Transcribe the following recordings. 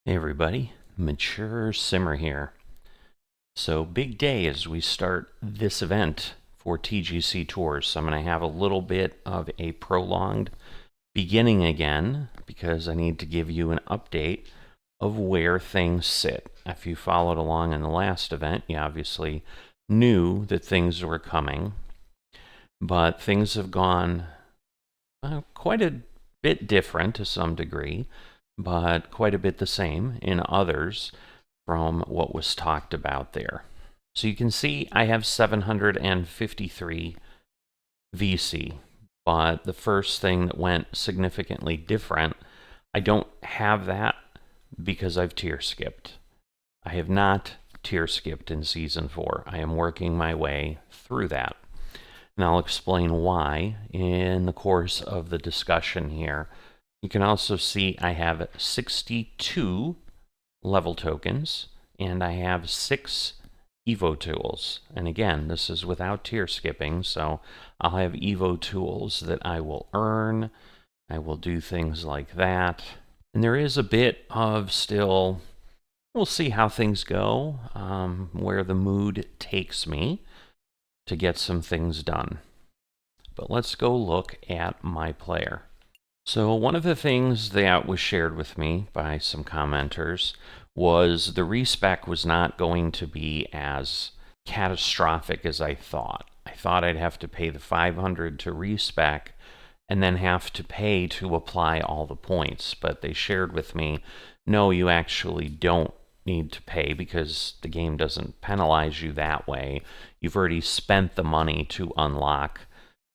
Hey everybody, Mature Simmer here. So big day as we start this event for TGC Tours. So I'm going to have a little bit of a prolonged beginning again because I need to give you an update of where things sit. If you followed along in the last event, you obviously knew that things were coming, but things have gone quite a bit different to some degree, but quite a bit the same in others from what was talked about there. So you can see I have 753 VC, but the first thing that went significantly different, I don't have that because I've tier skipped. I have not tier skipped in Season 4. I am working my way through that. And I'll explain why in the course of the discussion here. You can also see I have 62 level tokens, and I have 6 Evo tools. And again, this is without tier skipping, so I'll have Evo tools that I will earn. I will do things like that. And there is a bit of still, we'll see how things go, where the mood takes me to get some things done. But let's go look at my player. So one of the things that was shared with me by some commenters was the respec was not going to be as catastrophic as I thought. I thought I'd have to pay the 500 to respec and then have to pay to apply all the points. But they shared with me, no, you actually don't need to pay because the game doesn't penalize you that way. You've already spent the money to unlock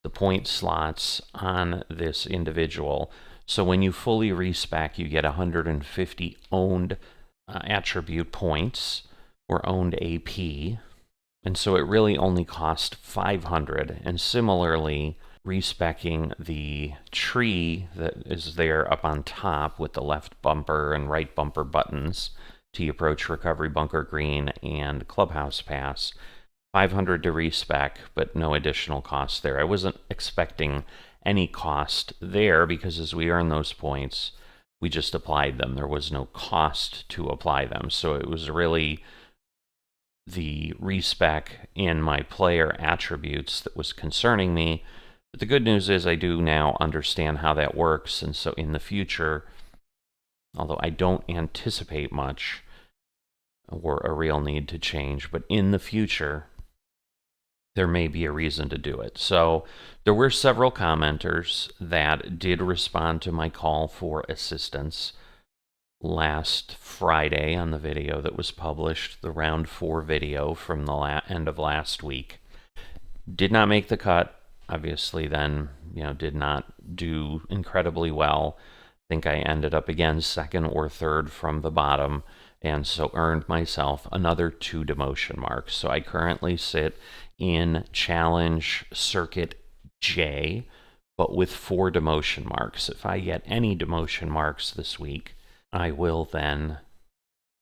the point slots on this individual. So when you fully respec, you get 150 owned attribute points or owned AP. And so it really only cost 500. And similarly, respecking the tree that is there up on top with the left bumper and right bumper buttons, T-Approach, Recovery, Bunker Green, and Clubhouse Pass, 500 to respec, but no additional cost there. I wasn't expecting any cost there because as we earn those points, we just applied them. There was no cost to apply them. So it was really the respec in my player attributes that was concerning me. But the good news is I do now understand how that works. And so in the future, although I don't anticipate much or a real need to change, but in the future, there may be a reason to do it. So there were several commenters that did respond to my call for assistance last Friday on the video that was published, the round 4 video from the end of last week. Did not make the cut, obviously then, did not do incredibly well. I think I ended up again second or third from the bottom, and so earned myself another 2 demotion marks. So I currently sit in Challenge Circuit J, but with 4 demotion marks. If I get any demotion marks this week, I will then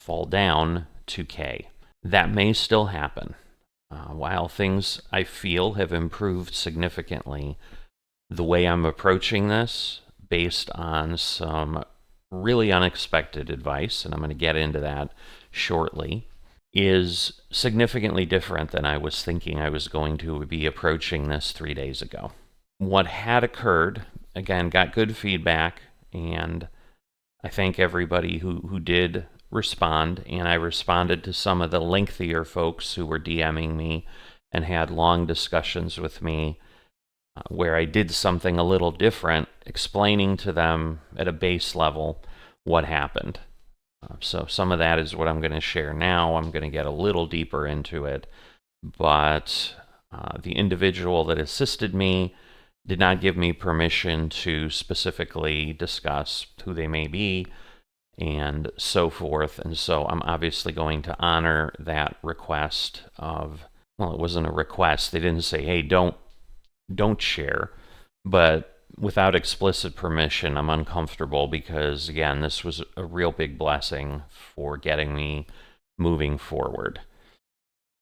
fall down to K. That may still happen. While things, I feel, have improved significantly, the way I'm approaching this, based on some really unexpected advice, and I'm going to get into that shortly, is significantly different than I was thinking I was going to be approaching this 3 days ago. What had occurred, again, got good feedback, and I thank everybody who did respond, and I responded to some of the lengthier folks who were DMing me and had long discussions with me where I did something a little different, explaining to them at a base level what happened. So some of that is what I'm going to share now. I'm going to get a little deeper into it, but the individual that assisted me did not give me permission to specifically discuss who they may be and so forth. And so I'm obviously going to honor that request of, well, it wasn't a request. They didn't say, hey, don't share, but without explicit permission, I'm uncomfortable because, again, this was a real big blessing for getting me moving forward.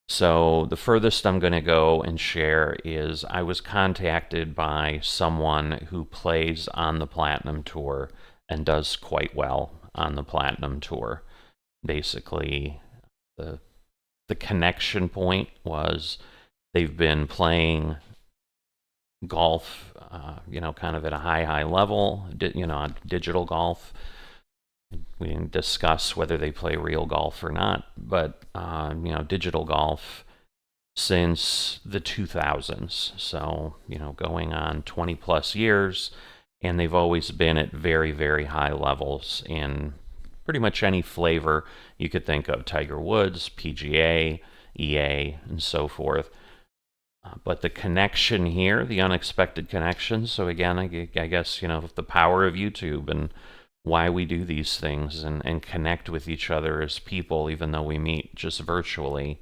So the furthest I'm going to go and share is I was contacted by someone who plays on the Platinum Tour and does quite well. on the Platinum Tour. Basically, the connection point was they've been playing golf, kind of at a high level, digital golf. We didn't discuss whether they play real golf or not, but, digital golf since the 2000s. So, going on 20 plus years, and they've always been at very, very high levels in pretty much any flavor you could think of: Tiger Woods, PGA, EA, and so forth. But the connection here, the unexpected connection. So again, I guess, the power of YouTube and why we do these things and connect with each other as people, even though we meet just virtually.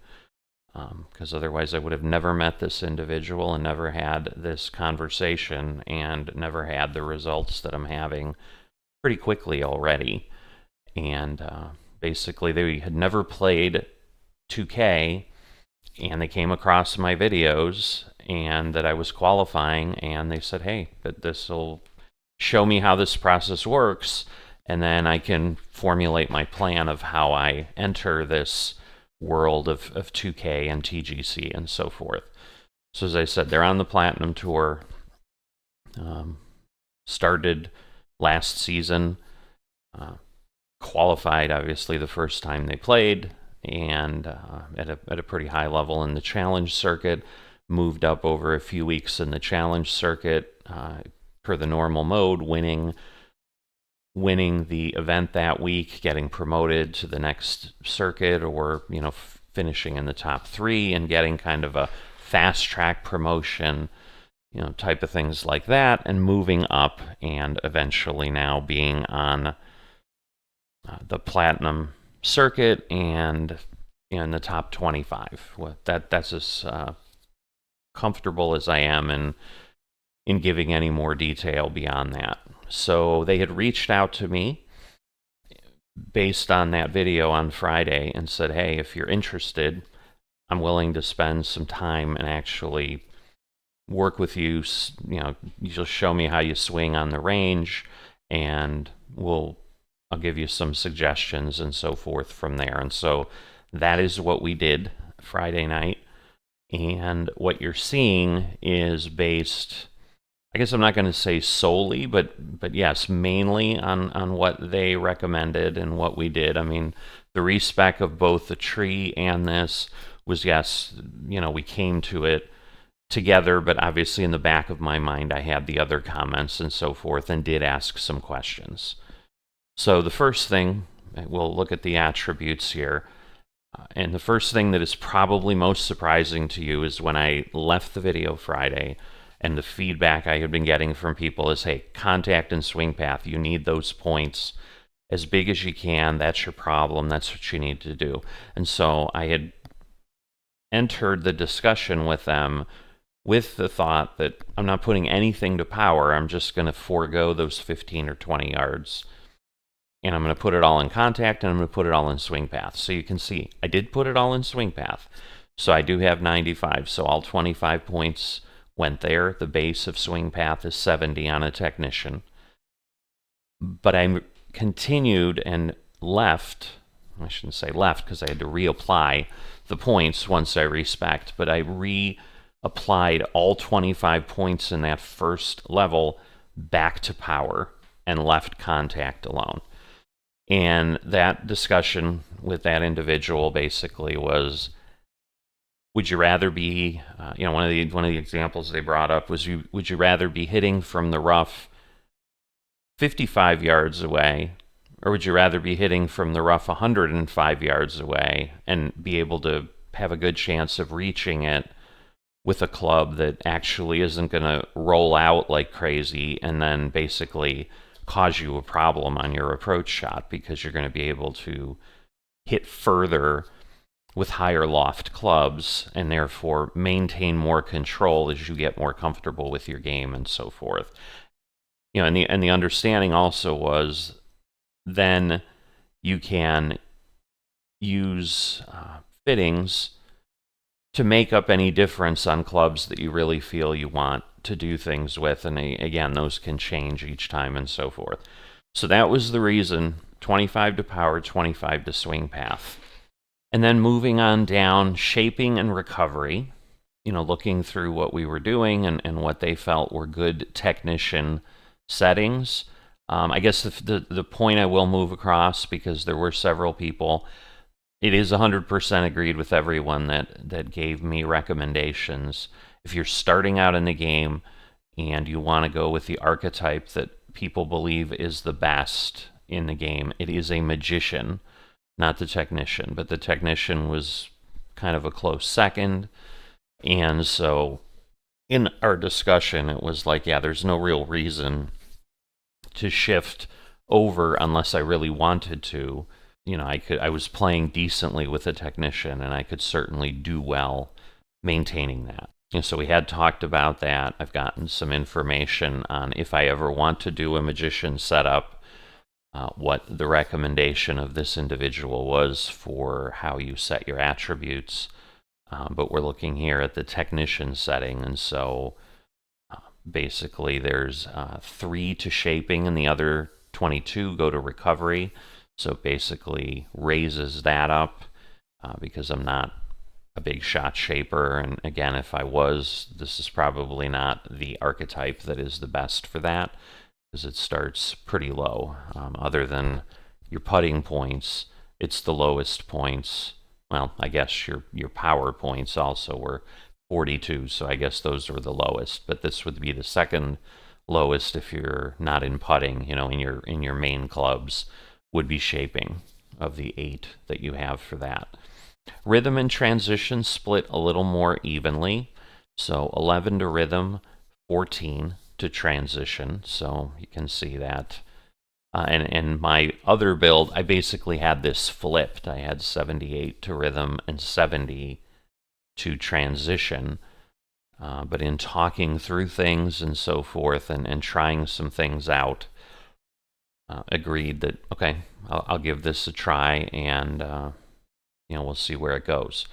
Because otherwise I would have never met this individual and never had this conversation and never had the results that I'm having pretty quickly already. And basically they had never played 2K, and they came across my videos and that I was qualifying, and they said, hey, that this will show me how this process works, and then I can formulate my plan of how I enter this world of 2K and TGC and so forth. So as I said, they're on the Platinum Tour. Started last season, qualified obviously the first time they played, and at a pretty high level in the challenge circuit. Moved up over a few weeks in the challenge circuit per the normal mode, winning the event that week, getting promoted to the next circuit, or finishing in the top 3 and getting kind of a fast track promotion, type of things like that, and moving up, and eventually now being on the Platinum circuit and in the top 25. Well, that's as comfortable as I am in giving any more detail beyond that. So they had reached out to me based on that video on Friday and said, hey, if you're interested, I'm willing to spend some time and actually work with you. You'll show me how you swing on the range, and I'll give you some suggestions and so forth from there. And so that is what we did Friday night. And what you're seeing is based, I guess I'm not going to say solely, but yes, mainly on what they recommended and what we did. I mean, the respec of both the tree and this was, yes, we came to it together, but obviously in the back of my mind I had the other comments and so forth, and did ask some questions. So the first thing, we'll look at the attributes here. And the first thing that is probably most surprising to you is when I left the video Friday, and the feedback I had been getting from people is, hey, contact and swing path, you need those points as big as you can. That's your problem. That's what you need to do. And so I had entered the discussion with them with the thought that I'm not putting anything to power. I'm just going to forego those 15 or 20 yards. And I'm going to put it all in contact, and I'm going to put it all in swing path. So you can see I did put it all in swing path. So I do have 95. So all 25 points went there. The base of swing path is 70 on a technician. But I continued and left. I shouldn't say left, because I had to reapply the points once I respect. But I reapplied all 25 points in that first level back to power and left contact alone. And that discussion with that individual basically was, would you rather be, one of the examples they brought up was, would you rather be hitting from the rough 55 yards away, or would you rather be hitting from the rough 105 yards away and be able to have a good chance of reaching it with a club that actually isn't going to roll out like crazy and then basically cause you a problem on your approach shot, because you're going to be able to hit further with higher loft clubs and therefore maintain more control as you get more comfortable with your game and so forth. And the understanding also was, then you can use fittings to make up any difference on clubs that you really feel you want to do things with. And again, those can change each time and so forth. So that was the reason 25 to power, 25 to swing path. And then moving on down, shaping and recovery, looking through what we were doing and what they felt were good technician settings. I guess the point I will move across, because there were several people, it is 100% agreed with everyone that gave me recommendations. If you're starting out in the game and you want to go with the archetype that people believe is the best in the game, it is a magician, not the technician. But the technician was kind of a close second. And so in our discussion, it was like, yeah, there's no real reason to shift over unless I really wanted to. I was playing decently with a technician, and I could certainly do well maintaining that. And so we had talked about that. I've gotten some information on if I ever want to do a magician setup, what the recommendation of this individual was for how you set your attributes. But we're looking here at the technician setting, and so basically there's 3 to shaping, and the other 22 go to recovery. So it basically raises that up because I'm not a big shot shaper. And again, if I was, this is probably not the archetype that is the best for that, because it starts pretty low. Other than your putting points, it's the lowest points. Well, I guess your power points also were 42, so I guess those were the lowest. But this would be the second lowest if you're not in putting, in your main clubs, would be shaping of the 8 that you have for that. Rhythm and transition split a little more evenly. So 11 to rhythm, 14 to transition. So you can see that. And my other build, I basically had this flipped. I had 78 to rhythm and 70 to transition. But in talking through things and so forth and trying some things out, agreed that, okay, I'll give this a try, and we'll see where it goes.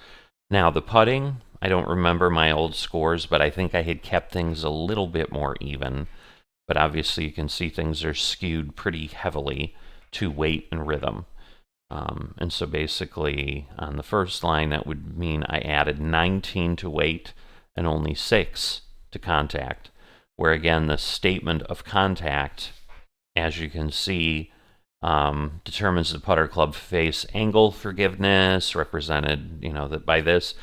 Now, the putting, I don't remember my old scores, but I think I had kept things a little bit more even. But obviously you can see things are skewed pretty heavily to weight and rhythm. And so basically on the first line, that would mean I added 19 to weight and only 6 to contact, where again the statement of contact, as you can see, determines the putter club face angle forgiveness, represented, that by this.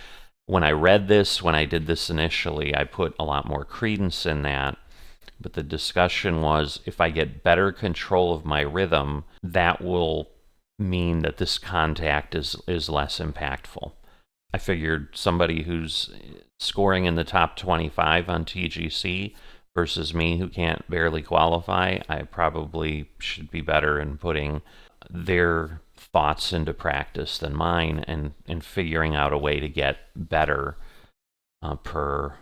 When I read this, when I did this initially, I put a lot more credence in that. But the discussion was, if I get better control of my rhythm, that will mean that this contact is less impactful. I figured somebody who's scoring in the top 25 on TGC versus me who can't barely qualify, I probably should be better in putting their thoughts into practice than mine, and figuring out a way to get better per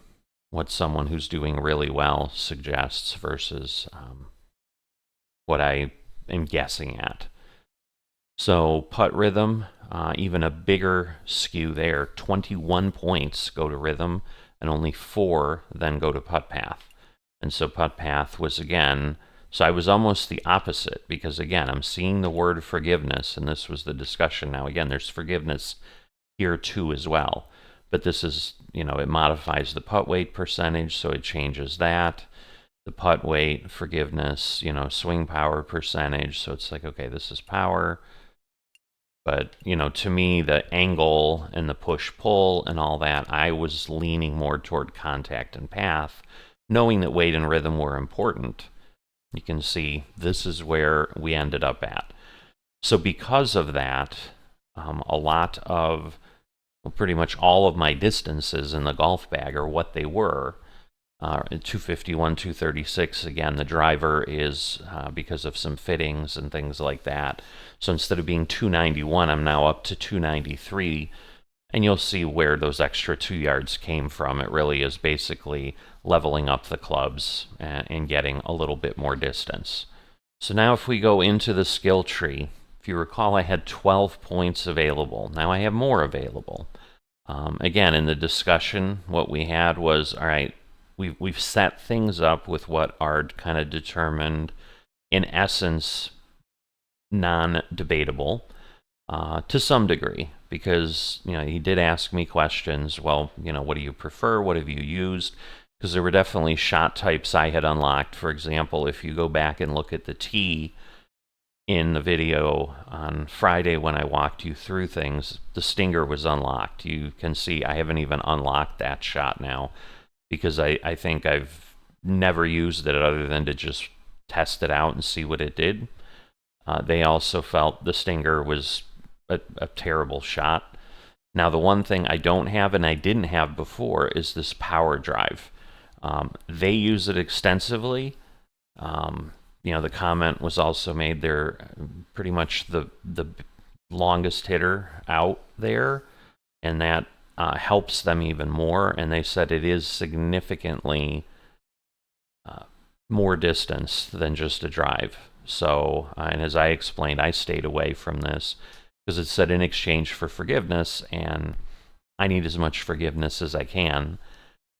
what someone who's doing really well suggests versus what I am guessing at. So putt rhythm, even a bigger skew there. 21 points go to rhythm, and only 4 then go to putt path. And so putt path was again, so I was almost the opposite, because again, I'm seeing the word forgiveness, and this was the discussion. Now again, there's forgiveness here too as well. But this is, it modifies the putt weight percentage, so it changes that. The putt weight, forgiveness, swing power percentage, so it's like, okay, this is power. But, to me, the angle and the push-pull and all that, I was leaning more toward contact and path, knowing that weight and rhythm were important. You can see this is where we ended up at. So because of that, a lot of, pretty much all of my distances in the golf bag are what they were. 251, 236, again, the driver is because of some fittings and things like that. So instead of being 291, I'm now up to 293. And you'll see where those extra 2 yards came from. It really is basically leveling up the clubs and getting a little bit more distance. So now if we go into the skill tree, if you recall, I had 12 points available. Now I have more available. Again, in the discussion, what we had was, all right, we've set things up with what are kind of determined, in essence, non-debatable to some degree, because he did ask me questions. Well, what do you prefer? What have you used? Because there were definitely shot types I had unlocked. For example, if you go back and look at the T in the video on Friday when I walked you through things, the Stinger was unlocked. You can see I haven't even unlocked that shot now, because I think I've never used it other than to just test it out and see what it did. They also felt the Stinger was a terrible shot. Now, the one thing I don't have and I didn't have before is this power drive. They use it extensively. The comment was also made, they're pretty much the longest hitter out there, and that helps them even more. And they said it is significantly more distance than just a drive. So, and as I explained, I stayed away from this because it said in exchange for forgiveness, and I need as much forgiveness as I can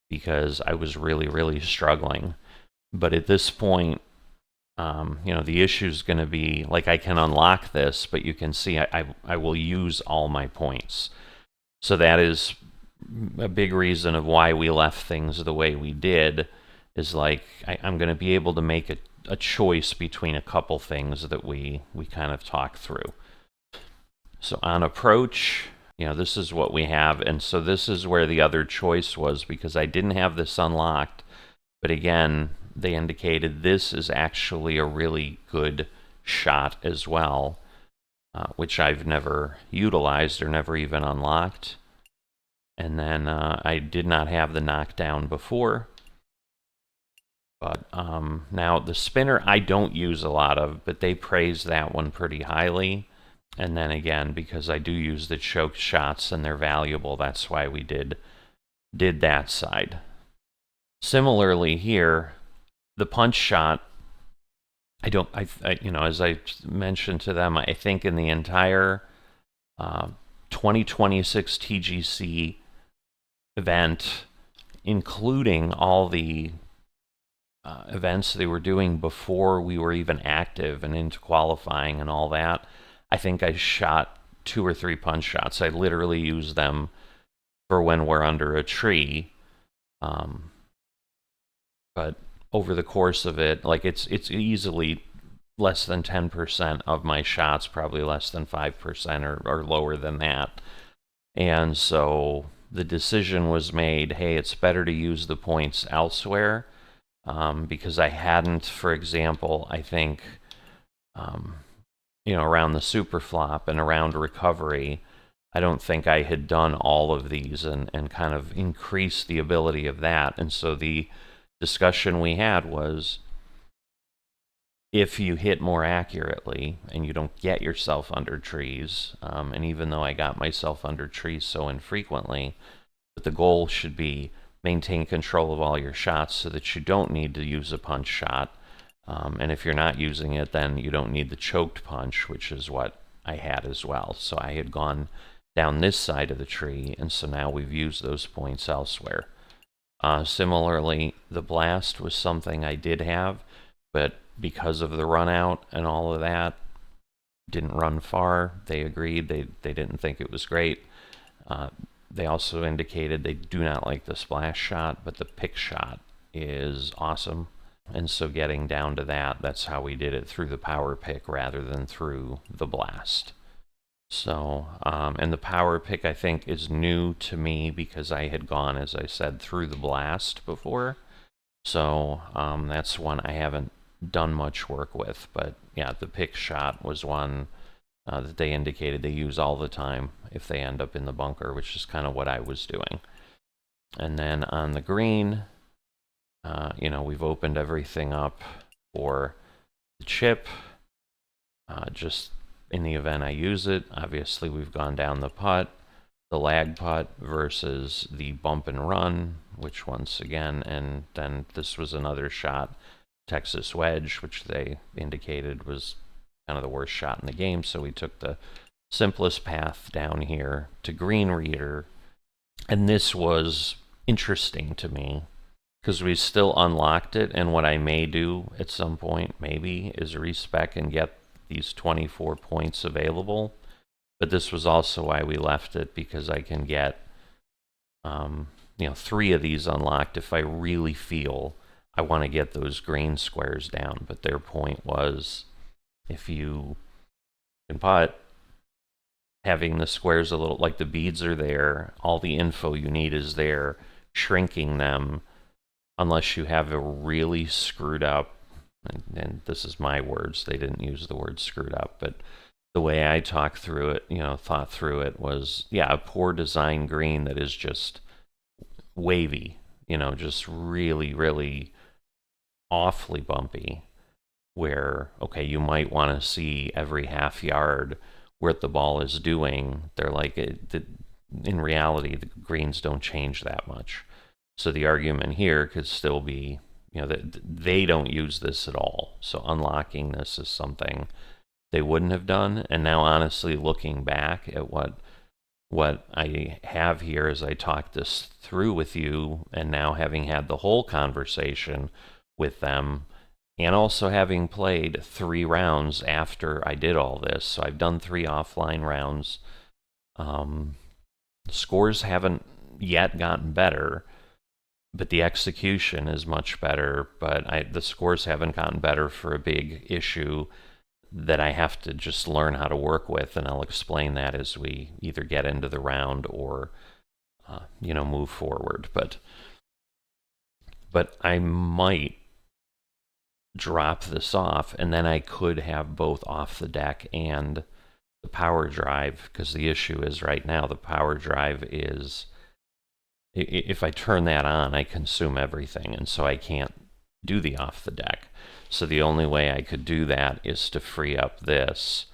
because I was really, really struggling. But at this point, the issue is going to be, like, I can unlock this, but you can see I will use all my points. So that is a big reason of why we left things the way we did, is like I'm going to be able to make a choice between a couple things that we kind of talked through. So on approach, this is what we have. And so this is where the other choice was, because I didn't have this unlocked. But again, they indicated this is actually a really good shot as well, which I've never utilized or never even unlocked. And then I did not have the knockdown before. But now the spinner I don't use a lot of, but they praise that one pretty highly. And then again, because I do use the choke shots and they're valuable, that's why we did that side. Similarly here, the punch shot, as I mentioned to them, I think in the entire 2026 TGC event, including all the events they were doing before we were even active and into qualifying and all that, I think I shot 2 or 3 punch shots. I literally use them for when we're under a tree. But over the course of it, like it's easily less than 10% of my shots, probably less than 5% or lower than that. And so the decision was made, hey, it's better to use the points elsewhere, because I hadn't, for example, I think, around the super flop and around recovery, I don't think I had done all of these and kind of increased the ability of that. And so the discussion we had was, if you hit more accurately and you don't get yourself under trees, and even though I got myself under trees so infrequently, but the goal should be maintain control of all your shots so that you don't need to use a punch shot. And if you're not using it, then you don't need the choked punch, which is what I had as well. So I had gone down this side of the tree, and so now we've used those points elsewhere. Similarly, the blast was something I did have, but because of the run out and all of that, didn't run far. They agreed. They didn't think it was great. They also indicated they do not like the splash shot, but the pick shot is awesome. And so getting down to that, that's how we did it, through the power pick rather than through the blast. So, and the power pick, I think, is new to me because I had gone, as I said, through the blast before. So that's one I haven't done much work with. But yeah, the pick shot was one that they indicated they use all the time if they end up in the bunker, which is kind of what I was doing. And then on the green, we've opened everything up for the chip, just in the event I use it. Obviously, we've gone down the putt, the lag putt versus the bump and run, which once again, and then this was another shot, Texas wedge, which they indicated was kind of the worst shot in the game. So we took the simplest path down here to green reader. And this was interesting to me because we still unlocked it. And what I may do at some point, maybe, is respec and get these 24 points available. But this was also why we left it, because I can get 3 of these unlocked if I really feel I want to get those green squares down. But their point was, if you can putt, having the squares a little, like the beads are there, all the info you need is there, shrinking them, unless you have a really screwed up, and this is my words, they didn't use the word screwed up, but the way I thought through it was, a poor design green that is just wavy, just really, really awfully bumpy, where, okay, you might want to see every half yard what the ball is doing. They're like, in reality, the greens don't change that much. So the argument here could still be, that they don't use this at all. So unlocking this is something they wouldn't have done. And now, honestly, looking back at what I have here as I talk this through with you, and now having had the whole conversation with them, and also having played 3 rounds after I did all this, so I've done 3 offline rounds. Scores haven't yet gotten better, but the execution is much better. But the scores haven't gotten better for a big issue that I have to just learn how to work with, and I'll explain that as we either get into the round or move forward. But I might drop this off, and then I could have both off the deck and the power drive, because the issue is right now the power drive is, if I turn that on, I consume everything, and so I can't do the off the deck. So the only way I could do that is to free up this,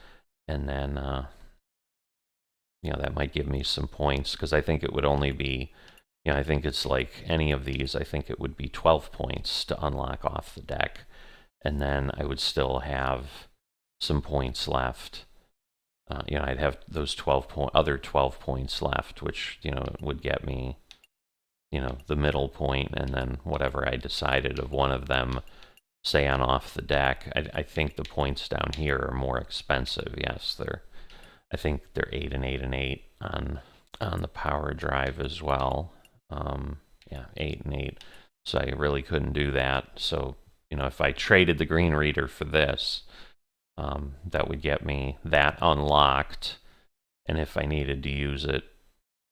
and then that might give me some points, because I think it would only be, I think it's like any of these, I think it would be 12 points to unlock off the deck, and then I would still have some points left. I'd have those other 12 points left, which would get me the middle point, and then whatever I decided of one of them, say on off the deck. I think the points down here are more expensive. Yes, I think they're 8 and 8 and 8 on the power drive as well. 8 and 8. So I really couldn't do that. So if I traded the green reader for this, that would get me that unlocked, and if I needed to use it,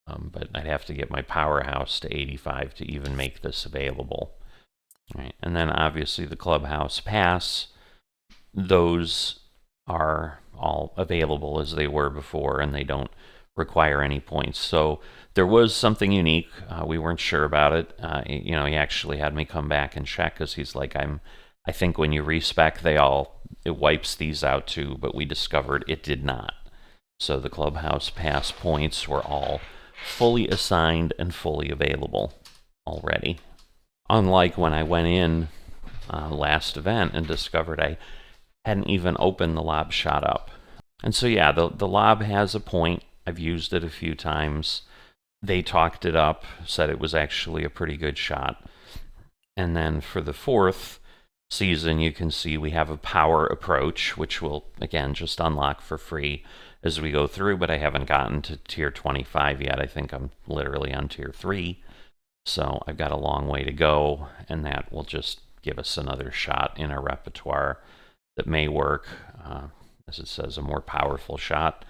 but I'd have to get my powerhouse to 85 to even make this available. All right, and then obviously the clubhouse pass, those are all available as they were before, and they don't require any points. So there was something unique. We weren't sure about it. He actually had me come back and check, because he's like, I think when you respec, it wipes these out too, but we discovered it did not. So the clubhouse pass points were all fully assigned and fully available already. Unlike when I went in last event and discovered I hadn't even opened the lob shot up. And so the lob has a point. I've used it a few times. They talked it up, said it was actually a pretty good shot. And then for the 4th season, you can see we have a power approach, which will, again, just unlock for free as we go through, but I haven't gotten to tier 25 yet. I think I'm literally on tier 3. So I've got a long way to go, and that will just give us another shot in our repertoire that may work, as it says, a more powerful shot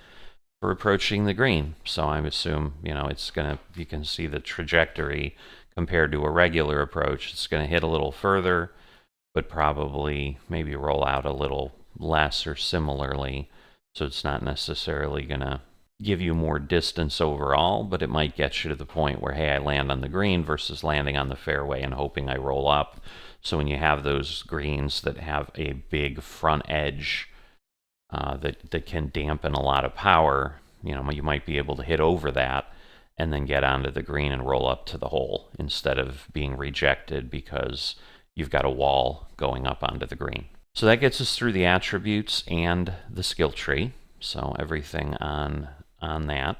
for approaching the green. So I assume, it's going to, you can see the trajectory compared to a regular approach. It's going to hit a little further, but probably maybe roll out a little less or similarly. So it's not necessarily going to give you more distance overall, but it might get you to the point where, hey, I land on the green versus landing on the fairway and hoping I roll up. So when you have those greens that have a big front edge that can dampen a lot of power, you might be able to hit over that and then get onto the green and roll up to the hole instead of being rejected because you've got a wall going up onto the green. So that gets us through the attributes and the skill tree. So everything on that.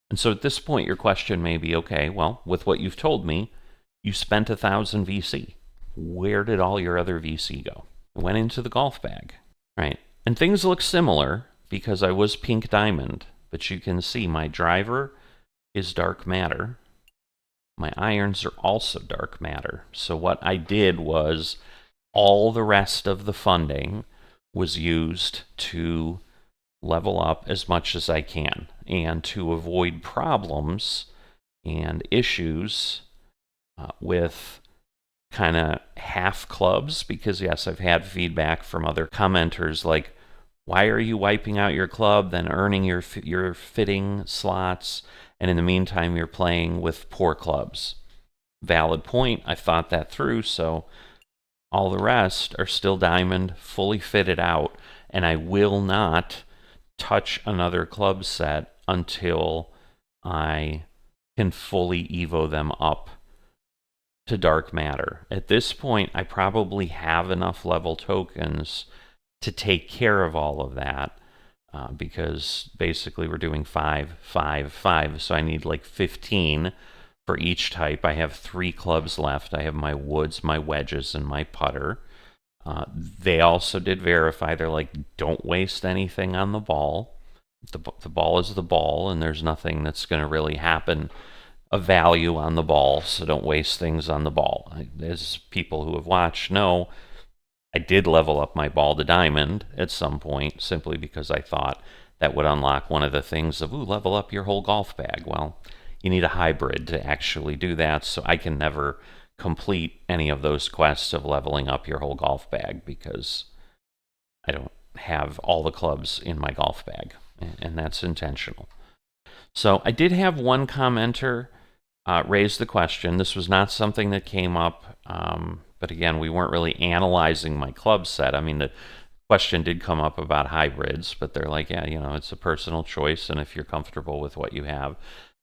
And so at this point, your question may be, okay, well, with what you've told me, you spent 1,000 VC. Where did all your other VC go? It went into the golf bag, right? And things look similar because I was pink diamond, but you can see my driver is dark matter. My irons are also dark matter. So what I did was all the rest of the funding was used to level up as much as I can and to avoid problems and issues with kind of half clubs, because yes, I've had feedback from other commenters like, why are you wiping out your club, then earning your fitting slots, and in the meantime you're playing with poor clubs? Valid point. I thought that through, so all the rest are still diamond, fully fitted out, and I will not touch another club set until I can fully evo them up to dark matter. At this point, I probably have enough level tokens to take care of all of that, because basically we're doing 5, 5, 5, so I need like 15 for each type. I have 3 clubs left. I have my woods, my wedges, and my putter. They also did verify. They're like, don't waste anything on the ball. The ball is the ball, and there's nothing that's going to really happen of value on the ball, so don't waste things on the ball. As people who have watched know, I did level up my ball to diamond at some point simply because I thought that would unlock one of the things of, ooh, level up your whole golf bag. Well, you need a hybrid to actually do that, so I can never complete any of those quests of leveling up your whole golf bag because I don't have all the clubs in my golf bag, and that's intentional. So I did have one commenter raise the question. This was not something that came up, but again, we weren't really analyzing my club set. I mean, the question did come up about hybrids, but they're like, yeah, it's a personal choice, and if you're comfortable with what you have,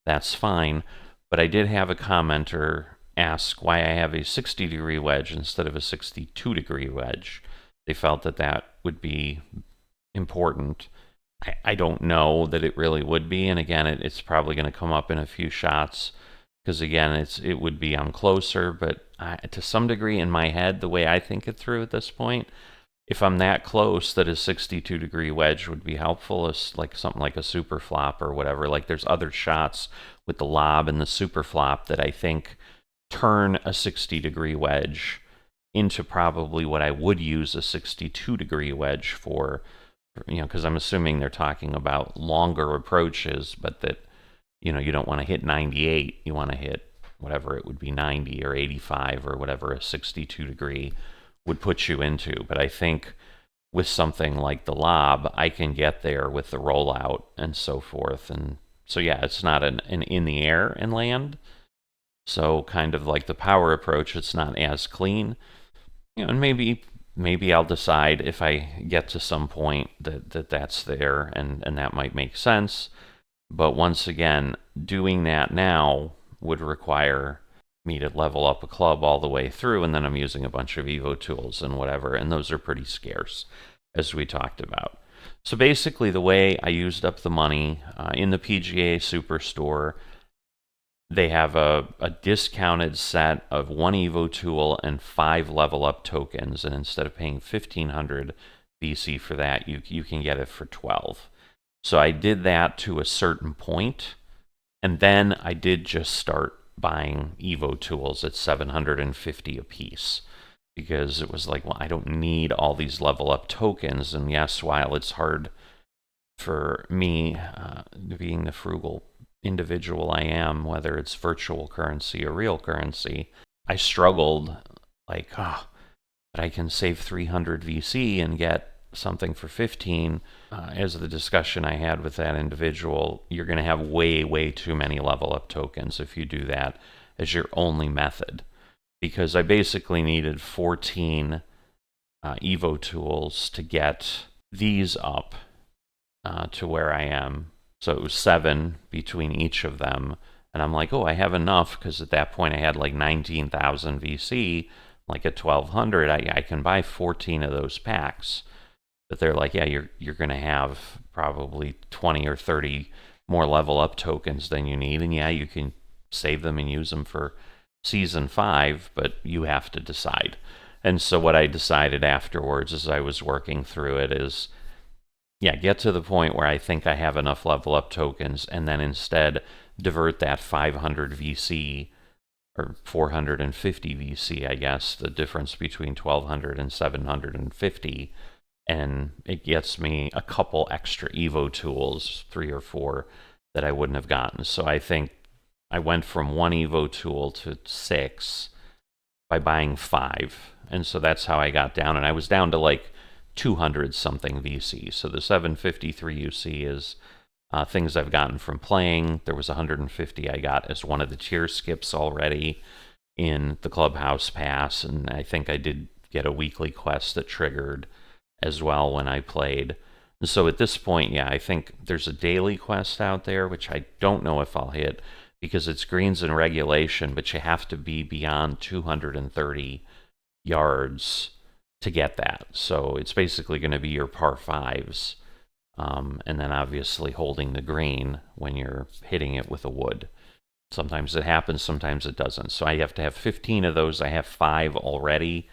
that's fine. But I did have a commenter ask why I have a 60-degree wedge instead of a 62-degree wedge. They felt that that would be important. I don't know that it really would be, and again, it's probably going to come up in a few shots, because again, it would be I'm closer, but to some degree in my head, the way I think it through at this point, if I'm that close that a 62-degree wedge would be helpful, is like something like a super flop or whatever. Like there's other shots with the lob and the super flop that I think turn a 60-degree wedge into probably what I would use a 62-degree wedge for, because I'm assuming they're talking about longer approaches, but that you don't want to hit 98. You want to hit whatever it would be, 90 or 85 or whatever a 62-degree would put you into. But I think with something like the lob, I can get there with the rollout and so forth. And so, yeah, it's not an in the air and land. So kind of like the power approach, it's not as clean. And maybe I'll decide if I get to some point that's there, and that might make sense. But once again, doing that now would require me to level up a club all the way through, and then I'm using a bunch of Evo tools and whatever, and those are pretty scarce, as we talked about. So basically, the way I used up the money in the PGA Superstore, they have a discounted set of 1 Evo tool and 5 level up tokens, and instead of paying 1,500 VC for that, you can get it for 12. So I did that to a certain point, and then I did just start buying Evo tools at 750 a piece, because it was like, well, I don't need all these level up tokens. And yes, while it's hard for me, being the frugal individual I am, whether it's virtual currency or real currency, I struggled like, but I can save 300 VC and get something for 15. As the discussion I had with that individual, you're going to have way too many level up tokens if you do that as your only method, because I basically needed 14 Evo tools to get these up to where I am. So it was 7 between each of them, and I'm like, oh, I have enough, because at that point I had like 19,000 VC, like at 1,200, I can buy 14 of those packs. But they're like, yeah, you're going to have probably 20 or 30 more level up tokens than you need. And yeah, you can save them and use them for season 5, but you have to decide. And so what I decided afterwards as I was working through it is yeah, get to the point where I think I have enough level up tokens, and then instead divert that 500 VC or 450 VC, I guess, the difference between 1200 and 750, and it gets me a couple extra Evo tools, 3 or 4, that I wouldn't have gotten. So I think I went from 1 Evo tool to 6 by buying 5. And so that's how I got down. And I was down to like 200 something VC. So the 753 you see is things I've gotten from playing. There was 150 I got as one of the tier skips already in the Clubhouse Pass. And I think I did get a weekly quest that triggered as well when I played. And so at this point, yeah, I think there's a daily quest out there, which I don't know if I'll hit because it's greens in regulation, but you have to be beyond 230 yards to get that. So it's basically going to be your par fives, and then obviously holding the green when you're hitting it with a wood. Sometimes it happens, sometimes it doesn't. So I have to have 15 of those. I have 5 already.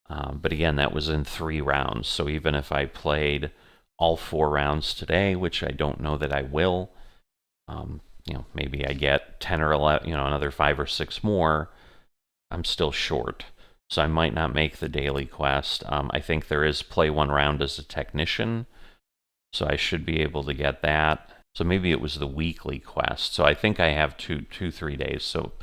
But again, that was in 3 rounds. So even if I played all 4 rounds today, which I don't know that I will, maybe I get 10 or 11, another 5 or 6 more, I'm still short. So I might not make the daily quest. I think there is play 1 round as a technician, so I should be able to get that. So maybe it was the weekly quest. So I think I have 3 days. So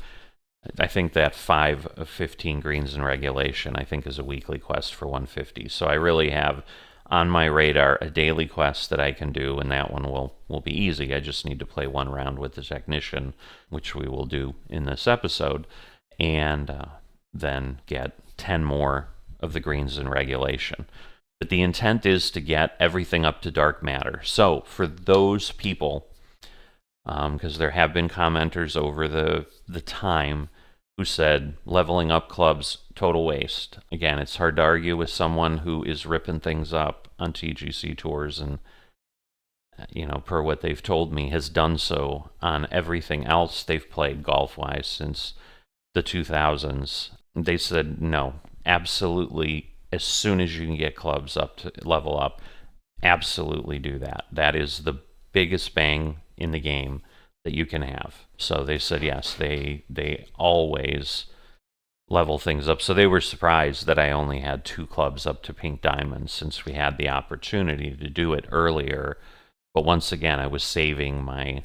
I think that 5 of 15 greens in regulation, I think, is a weekly quest for 150. So I really have on my radar a daily quest that I can do, and that one will be easy. I just need to play 1 round with the technician, which we will do in this episode, and then get 10 more of the greens in regulation. But the intent is to get everything up to dark matter. So for those people, because there have been commenters over the time who said leveling up clubs, total waste. Again, it's hard to argue with someone who is ripping things up on TGC tours and, per what they've told me, has done so on everything else they've played golf-wise since the 2000s. They said, no, absolutely, as soon as you can get clubs up to level up, absolutely do that. That is the biggest bang in the game that you can have. So they said yes, they always level things up. So they were surprised that I only had 2 clubs up to pink diamond since we had the opportunity to do it earlier. But once again, I was saving my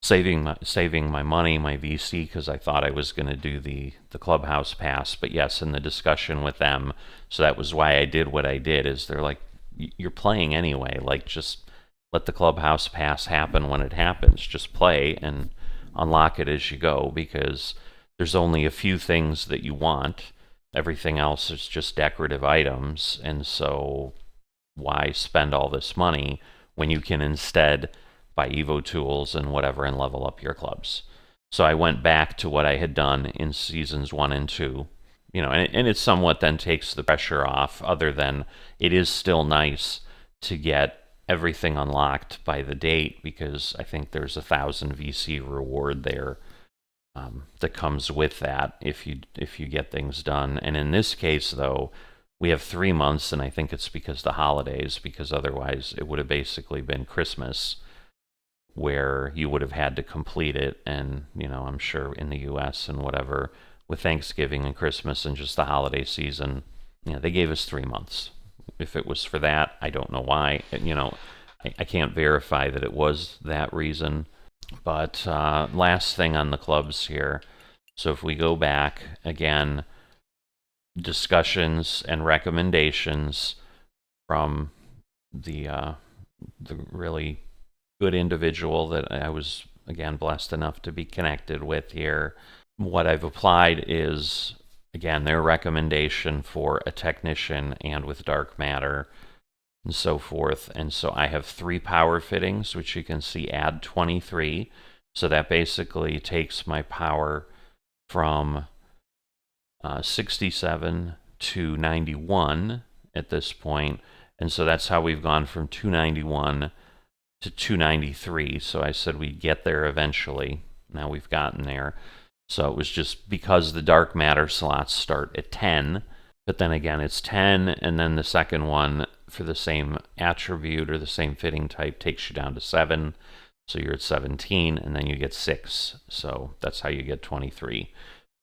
money, my VC, because I thought I was going to do the Clubhouse Pass. But yes, in the discussion with them, so that was why I did what I did, is they're like, you're playing anyway, like just let the Clubhouse Pass happen when it happens. Just play and unlock it as you go, because there's only a few things that you want. Everything else is just decorative items, and so why spend all this money when you can instead buy Evo tools and whatever and level up your clubs? So I went back to what I had done in seasons 1 and 2, and it somewhat then takes the pressure off, other than it is still nice to get everything unlocked by the date, because I think there's 1,000 VC reward there that comes with that if you get things done. And in this case, though, we have 3 months, and I think it's because the holidays, because otherwise it would have basically been Christmas where you would have had to complete it. And I'm sure in the US and whatever, with Thanksgiving and Christmas and just the holiday season, they gave us 3 months. If it was for that, I don't know why. I can't verify that it was that reason. But last thing on the clubs here. So if we go back again, discussions and recommendations from the really good individual that I was, again, blessed enough to be connected with here. What I've applied is, again, their recommendation for a technician and with dark matter and so forth. And so I have 3 power fittings, which you can see add 23. So that basically takes my power from 67 to 91 at this point. And so that's how we've gone from 291 to 293. So I said we'd get there eventually. Now we've gotten there. So it was just because the dark matter slots start at 10, But then again, it's 10, and then the second one for the same attribute or the same fitting type takes you down to 7. So you're at 17, and then you get 6. So that's how you get 23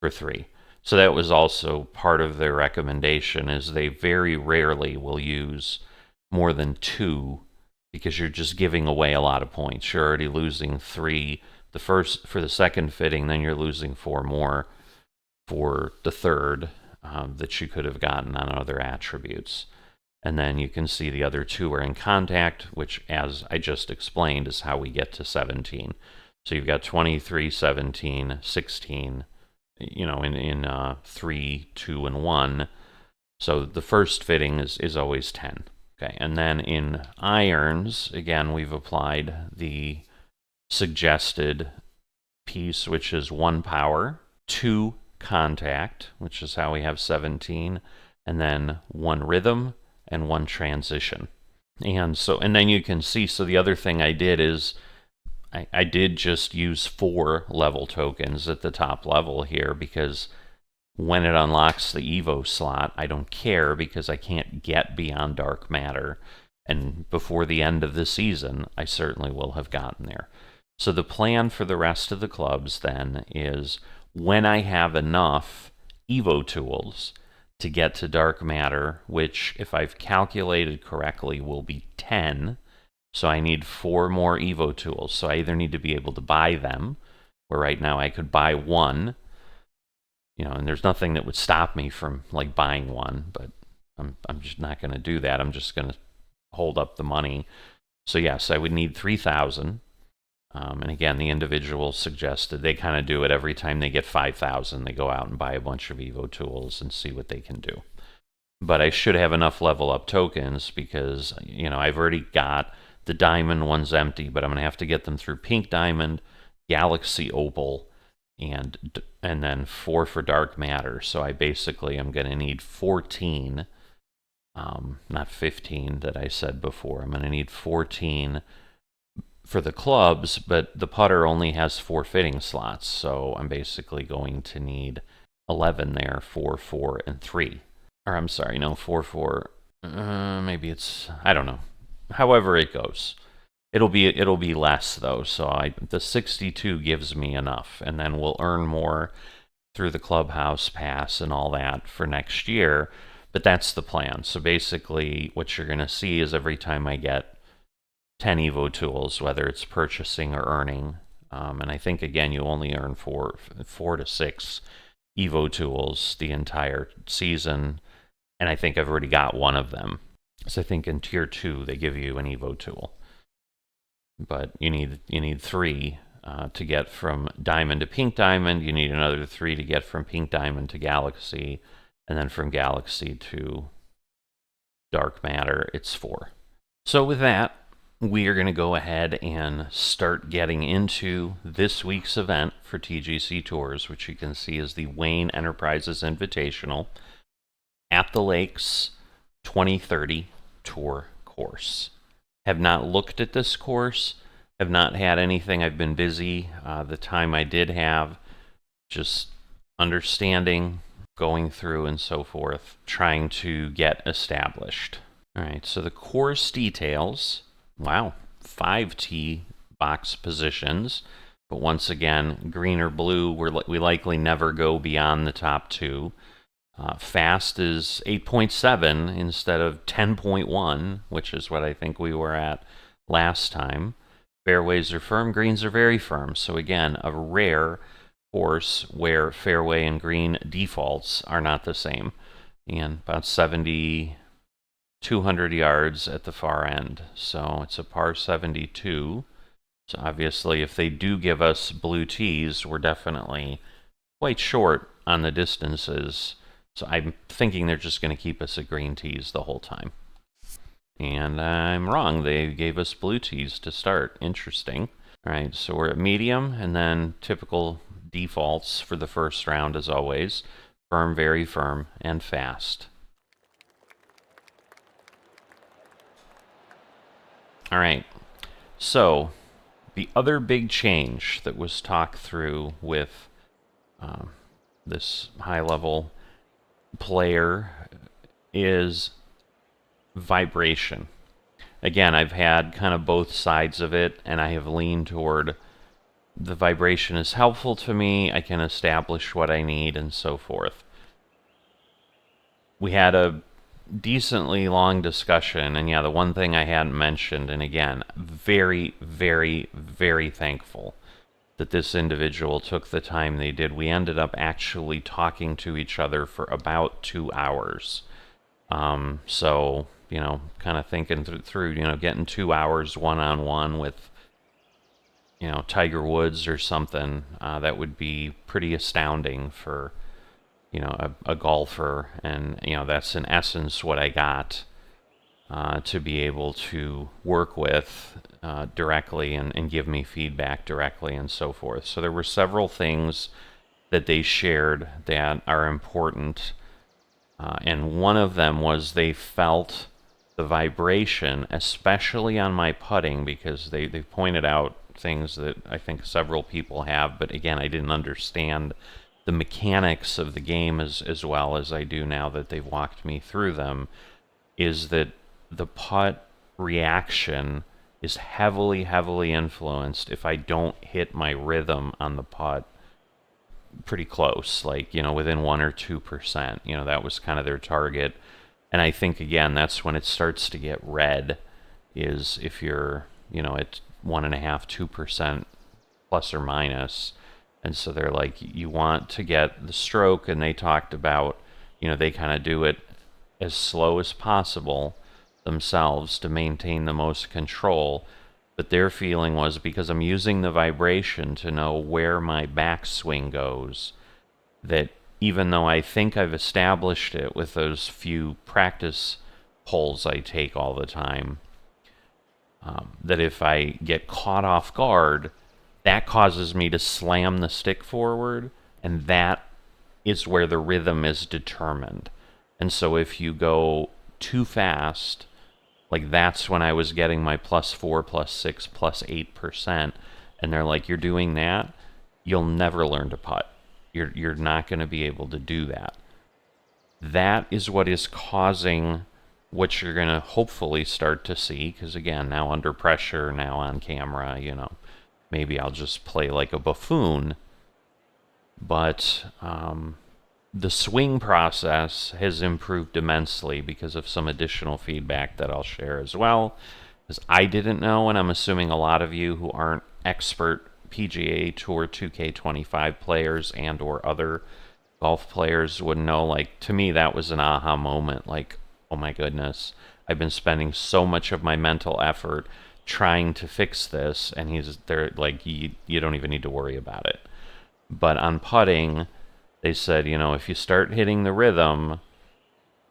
for 3. So that was also part of their recommendation, is they very rarely will use more than 2 because you're just giving away a lot of points. You're already losing 3 for the second fitting, then you're losing 4 more for the third that you could have gotten on other attributes. And then you can see the other 2 are in contact, which, as I just explained, is how we get to 17. So you've got 23, 17, 16, in 3, 2, and 1. So the first fitting is always 10. Okay, and then in irons, again, we've applied the suggested piece, which is 1 power, 2 contact, which is how we have 17, and then 1 rhythm and 1 transition. And then you can see, so the other thing I did is I did just use 4 level tokens at the top level here, because when it unlocks the Evo slot, I don't care because I can't get beyond dark matter. And before the end of the season, I certainly will have gotten there. So the plan for the rest of the clubs then is, when I have enough Evo tools to get to dark matter, which, if I've calculated correctly, will be 10. So I need 4 more Evo tools. So I either need to be able to buy them, where right now I could buy 1, and there's nothing that would stop me from buying 1, but I'm just not going to do that. I'm just going to hold up the money. So yes, I would need 3,000. And again, the individual suggested they kind of do it every time they get 5,000. They go out and buy a bunch of Evo tools and see what they can do. But I should have enough level up tokens because, I've already got the diamond ones empty, but I'm going to have to get them through pink diamond, galaxy opal, and then 4 for dark matter. So I basically am going to need 14, not 15 that I said before. I'm going to need 14 for the clubs, but the putter only has 4 fitting slots, so I'm basically going to need 11 there, 4, 4, and 3. Or I'm sorry, no, 4, 4. Maybe it's, I don't know. However it goes, it'll be less though. So the 62 gives me enough, and then we'll earn more through the clubhouse pass and all that for next year. But that's the plan. So basically, what you're going to see is every time I get 10 Evo tools, whether it's purchasing or earning, and I think again you only earn 4 to 6 Evo tools the entire season, and I think I've already got 1 of them. So I think in tier 2 they give you an Evo tool, but you need 3 to get from diamond to pink diamond. You need another 3 to get from pink diamond to galaxy, and then from galaxy to dark matter it's 4. So with that, we are going to go ahead and start getting into this week's event for TGC Tours, which you can see is the Wayne Enterprises Invitational at the Lakes 2030 Tour course. Have not looked at this course, have not had anything. I've been busy. The time I did have, just understanding, going through and so forth, trying to get established. All right, so the course details. Wow, 5 tee box positions, but once again, green or blue, we likely never go beyond the top 2. Fast is 8.7 instead of 10.1, which is what I think we were at last time. Fairways are firm, greens are very firm. So again, a rare course where fairway and green defaults are not the same. And about 200 yards at the far end. So it's a par 72. So obviously if they do give us blue tees, we're definitely quite short on the distances. So I'm thinking they're just going to keep us at green tees the whole time. And I'm wrong. They gave us blue tees to start. Interesting. All right, so we're at medium, and then typical defaults for the first round as always. Firm, very firm, and fast. All right, so the other big change that was talked through with this high-level player is vibration. Again, I've had kind of both sides of it, and I have leaned toward the vibration is helpful to me, I can establish what I need, and so forth. We had a decently long discussion, and yeah, the one thing I hadn't mentioned, and again, very, very, very thankful that this individual took the time they did. We ended up actually talking to each other for about 2 hours. So, kind of thinking through, getting 2 hours one-on-one with, Tiger Woods or something, that would be pretty astounding for, a golfer. And, that's in essence what I got to be able to work with directly and give me feedback directly and so forth. So there were several things that they shared that are important. And one of them was they felt the vibration, especially on my putting, because they pointed out things that I think several people have, but again, I didn't understand the mechanics of the game as well as I do now that they've walked me through them, is that the putt reaction is heavily, heavily influenced if I don't hit my rhythm on the putt pretty close, like, within 1 or 2%. That was kind of their target. And I think, again, that's when it starts to get red, is if you're, at 1.5, 2% plus or minus. And so they're like, you want to get the stroke, and they talked about, they kind of do it as slow as possible themselves to maintain the most control. But their feeling was, because I'm using the vibration to know where my backswing goes, that even though I think I've established it with those few practice holes I take all the time, that if I get caught off guard, that causes me to slam the stick forward, and that is where the rhythm is determined. And so if you go too fast, like, that's when I was getting my +4, +6, +8%. And they're like, you're doing that, you'll never learn to putt. You're not going to be able to do that. That is what is causing what you're going to hopefully start to see, because again, now under pressure, now on camera, maybe I'll just play like a buffoon. But the swing process has improved immensely because of some additional feedback that I'll share as well, because I didn't know, and I'm assuming a lot of you who aren't expert PGA Tour 2K25 players and or other golf players would know. Like, to me, that was an aha moment. Like, oh my goodness, I've been spending so much of my mental effort trying to fix this, and they're like, you don't even need to worry about it. But on putting, they said, if you start hitting the rhythm,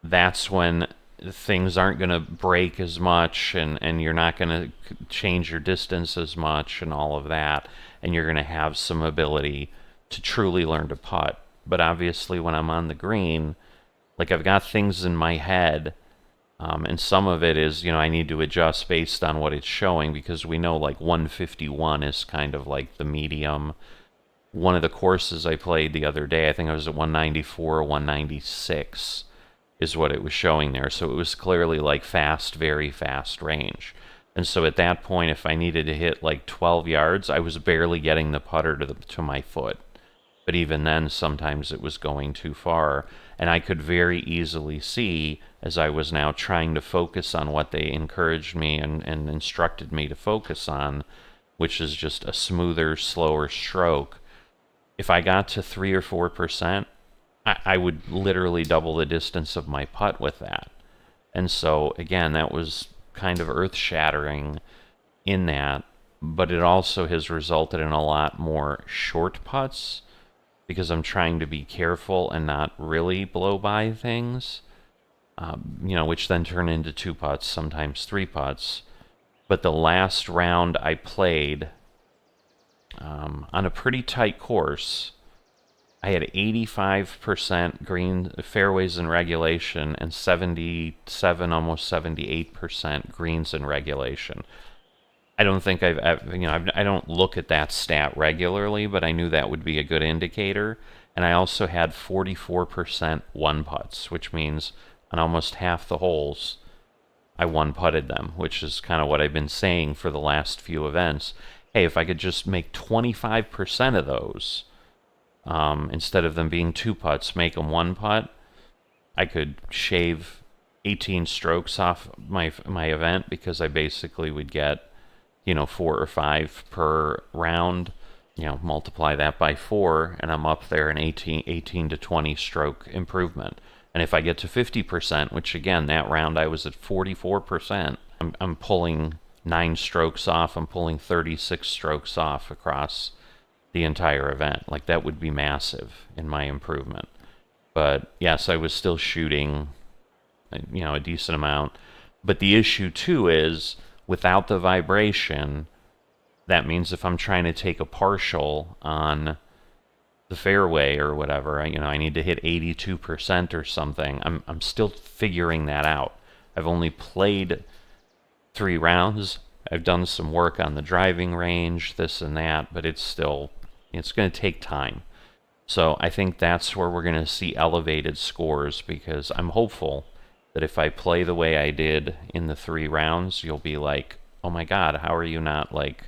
that's when things aren't going to break as much, and you're not going to change your distance as much and all of that, and you're going to have some ability to truly learn to putt. But obviously when I'm on the green, like, I've got things in my head, and some of it is, I need to adjust based on what it's showing, because we know like 151 is kind of like the medium. One of the courses I played the other day, I think I was at 194 or 196 is what it was showing there. So it was clearly like fast, very fast range. And so at that point, if I needed to hit like 12 yards, I was barely getting the putter to my foot. But even then, sometimes it was going too far. And I could very easily see, as I was now trying to focus on what they encouraged me and instructed me to focus on, which is just a smoother, slower stroke. If I got to 3 or 4%, I would literally double the distance of my putt with that. And so, again, that was kind of earth-shattering in that, but it also has resulted in a lot more short putts, because I'm trying to be careful and not really blow by things, which then turn into 2 putts, sometimes 3 putts. But the last round I played on a pretty tight course, I had 85% green fairways in regulation and 77, almost 78% greens in regulation. I don't think I don't look at that stat regularly, but I knew that would be a good indicator. and I also had 44% one putts, which means on almost half the holes, I one putted them, which is kind of what I've been saying for the last few events. Hey, if I could just make 25% of those, instead of them being two putts, make them one putt, I could shave 18 strokes off my event, because I basically would get, 4 or 5 per round. Multiply that by 4, and I'm up there in 18 to 20 stroke improvement. And if I get to 50%, which again, that round I was at 44%, I'm pulling 9 strokes off. I'm pulling 36 strokes off across the entire event. Like, that would be massive in my improvement. But yes, I was still shooting, a decent amount. But the issue too is, without the vibration, that means if I'm trying to take a partial on the fairway or whatever, I need to hit 82% or something. I'm still figuring that out. I've only played 3 rounds. I've done some work on the driving range, this and that, but it's going to take time. So I think that's where we're going to see elevated scores, because I'm hopeful that if I play the way I did in the 3 rounds, you'll be like, oh my God, how are you not like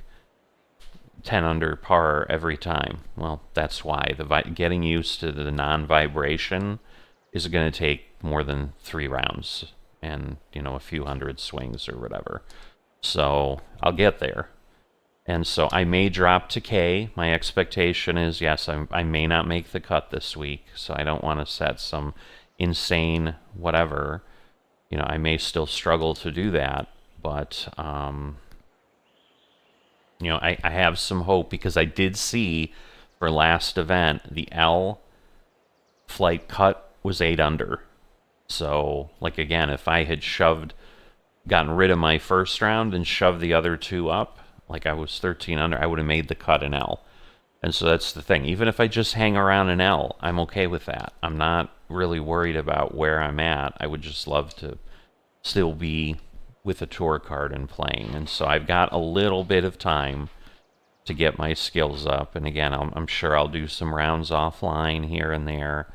10 under par every time? Well, that's why. Getting used to the non-vibration is going to take more than 3 rounds and, a few hundred swings or whatever. So I'll get there. And so I may drop to K. My expectation is, yes, I may not make the cut this week, so I don't want to set some insane whatever. I may still struggle to do that, but, I have some hope, because I did see for last event, the L flight cut was 8 under. So, like, again, if I had gotten rid of my first round and shoved the other 2 up, like I was 13 under, I would have made the cut in L. And so that's the thing. Even if I just hang around in L, I'm okay with that. I'm not really worried about where I'm at. I would just love to still be with a tour card and playing. And so I've got a little bit of time to get my skills up. And again, I'm sure I'll do some rounds offline here and there.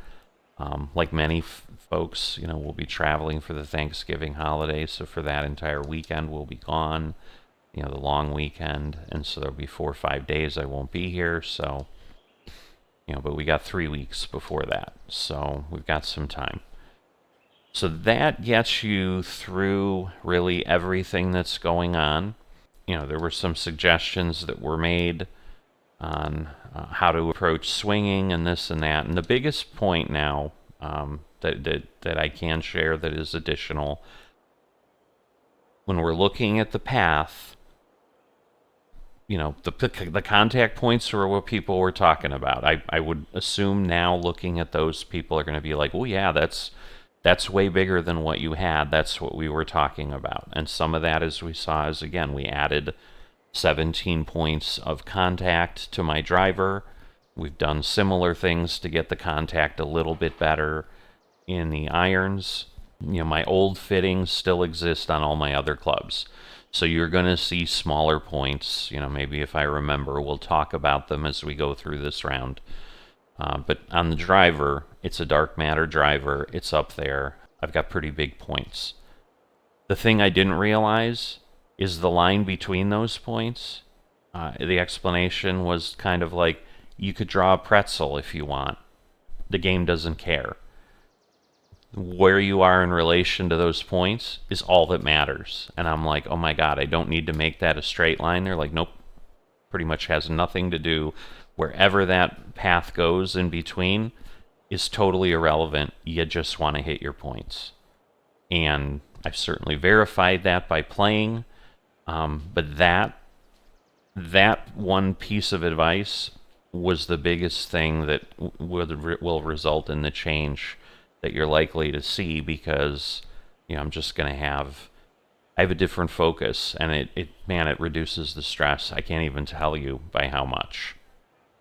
Like many folks, we'll be traveling for the Thanksgiving holiday. So for that entire weekend, we'll be gone. The long weekend, and so there'll be 4 or 5 days I won't be here, so, but we got 3 weeks before that, so we've got some time. So that gets you through really everything that's going on. There were some suggestions that were made on how to approach swinging and this and that, and the biggest point now that I can share that is additional, when we're looking at the path, the contact points are what people were talking about. I would assume now, looking at those, people are going to be like, oh yeah, that's way bigger than what you had. That's what we were talking about. And some of that, as we saw, is, again, we added 17 points of contact to my driver. We've done similar things to get the contact a little bit better in the irons. My old fittings still exist on all my other clubs. So you're going to see smaller points. Maybe if I remember, we'll talk about them as we go through this round. But on the driver, it's a dark matter driver. It's up there. I've got pretty big points. The thing I didn't realize is the line between those points. The explanation was kind of like, you could draw a pretzel if you want. The game doesn't care. Where you are in relation to those points is all that matters. And I'm like, oh my God, I don't need to make that a straight line. They're like, nope, pretty much has nothing to do. Wherever that path goes in between is totally irrelevant. You just want to hit your points. And I've certainly verified that by playing. But that one piece of advice was the biggest thing that will result in the change that you're likely to see, because I'm just going to I have a different focus, and it reduces the stress. I can't even tell you by how much.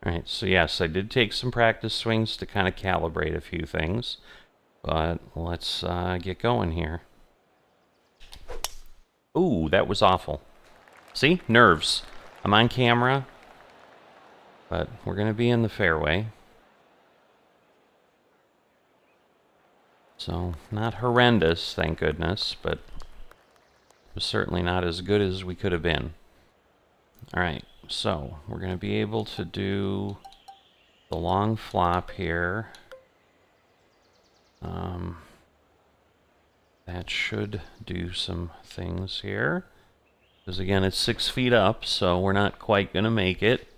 All right, so yes, I did take some practice swings to kind of calibrate a few things, but let's get going here. Ooh, that was awful. See? Nerves. I'm on camera, but we're going to be in the fairway. So, not horrendous, thank goodness, but it was certainly not as good as we could have been. Alright, so we're going to be able to do the long flop here. That should do some things here. Because again, it's 6 feet up, so we're not quite going to make it.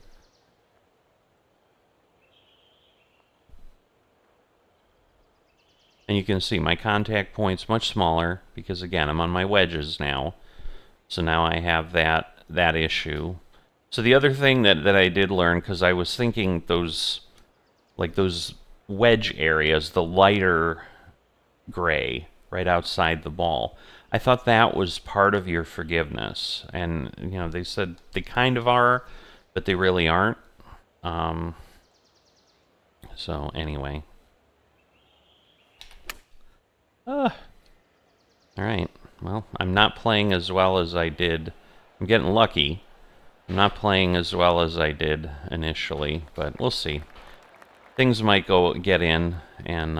And you can see my contact point's much smaller because again, I'm on my wedges now. So now I have that issue. So the other thing that I did learn, because I was thinking those wedge areas, the lighter gray right outside the ball, I thought that was part of your forgiveness. And, you know, they said they kind of are, but they really aren't. So anyway. Alright, well, I'm not playing as well as I did. I'm getting lucky. I'm not playing as well as I did initially, but we'll see. Things might get in, and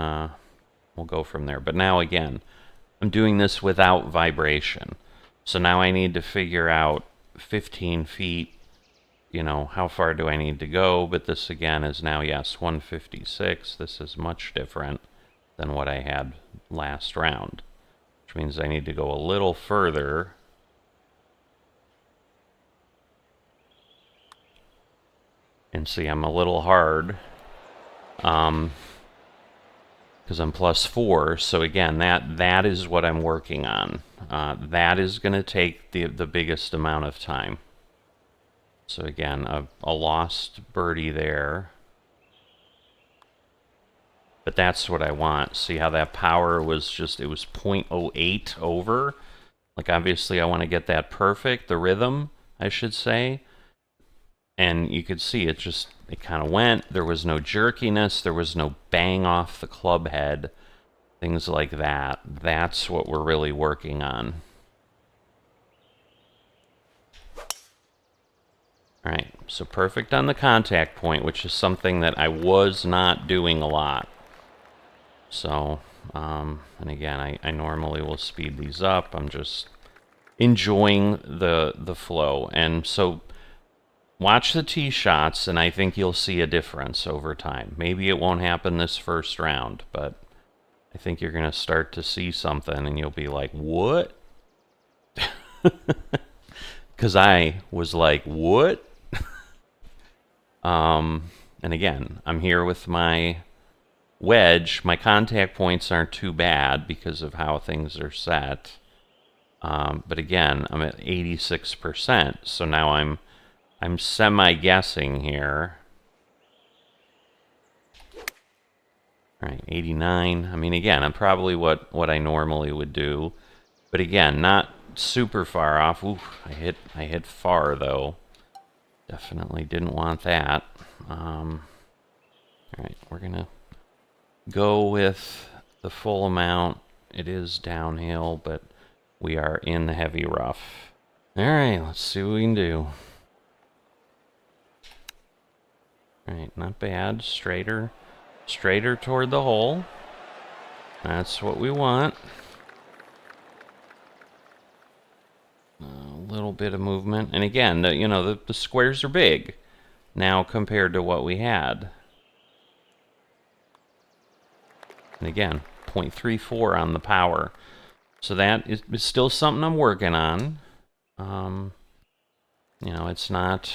we'll go from there. But now, again, I'm doing this without vibration. So now I need to figure out 15 feet, you know, how far do I need to go? But this, again, is now, yes, 156. This is much different than what I had last round, which means I need to go a little further. And see, I'm a little hard because I'm +4. So again, that is what I'm working on. That is going to take the biggest amount of time. So again, a lost birdie there. But that's what I want. See how that power was just, it was 0.08 over? Like, obviously I want to get that perfect, the rhythm, I should say. And you could see it kind of went. There was no jerkiness. There was no bang off the club head. Things like that. That's what we're really working on. Alright, so perfect on the contact point, which is something that I was not doing a lot. So, and again, I normally will speed these up. I'm just enjoying the flow. And so, watch the tee shots, and I think you'll see a difference over time. Maybe it won't happen this first round, but I think you're going to start to see something, and you'll be like, what? Because I was like, what? And again, I'm here with my wedge. My contact points aren't too bad because of how things are set. But again, I'm at 86%, so now I'm semi-guessing here. All right, 89. I mean, again, I'm probably what I normally would do. But again, not super far off. Oof, I hit far, though. Definitely didn't want that. All right, we're going to go with the full amount. It is downhill, but we are in the heavy rough. All right, let's see what we can do. Alright, not bad. Straighter toward the hole. That's what we want. A little bit of movement. And again, you know, the squares are big now compared to what we had. And again, 0.34 on the power. So that is still something I'm working on. You know, it's not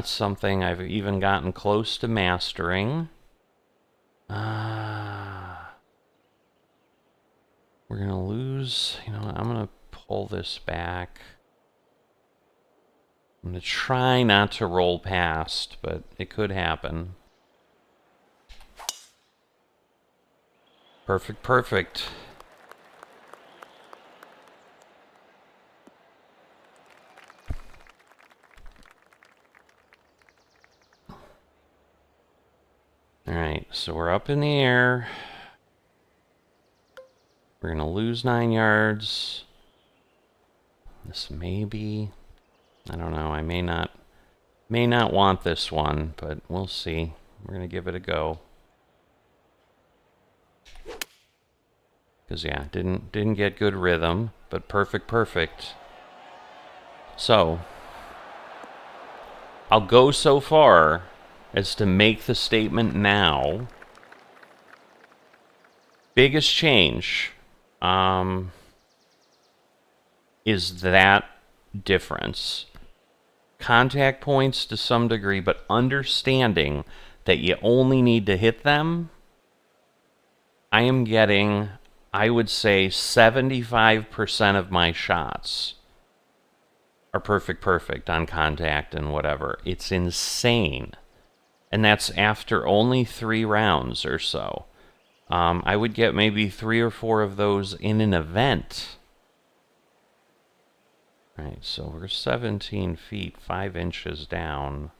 something I've even gotten close to mastering. We're going to lose. You know, I'm going to pull this back. I'm going to try not to roll past, but it could happen. Perfect, perfect. Alright, so we're up in the air. We're going to lose 9 yards. This may be... I don't know, I may not want this one, but we'll see. We're going to give it a go. Because, yeah, didn't get good rhythm, but perfect. So, I'll go so far as to make the statement now. Biggest change is that difference. Contact points to some degree, but understanding that you only need to hit them, I am getting, I would say, 75% of my shots are perfect on contact and whatever. It's insane. And that's after only 3 rounds or so. I would get maybe 3 or 4 of those in an event. Right, so we're 17 feet, 5 inches down.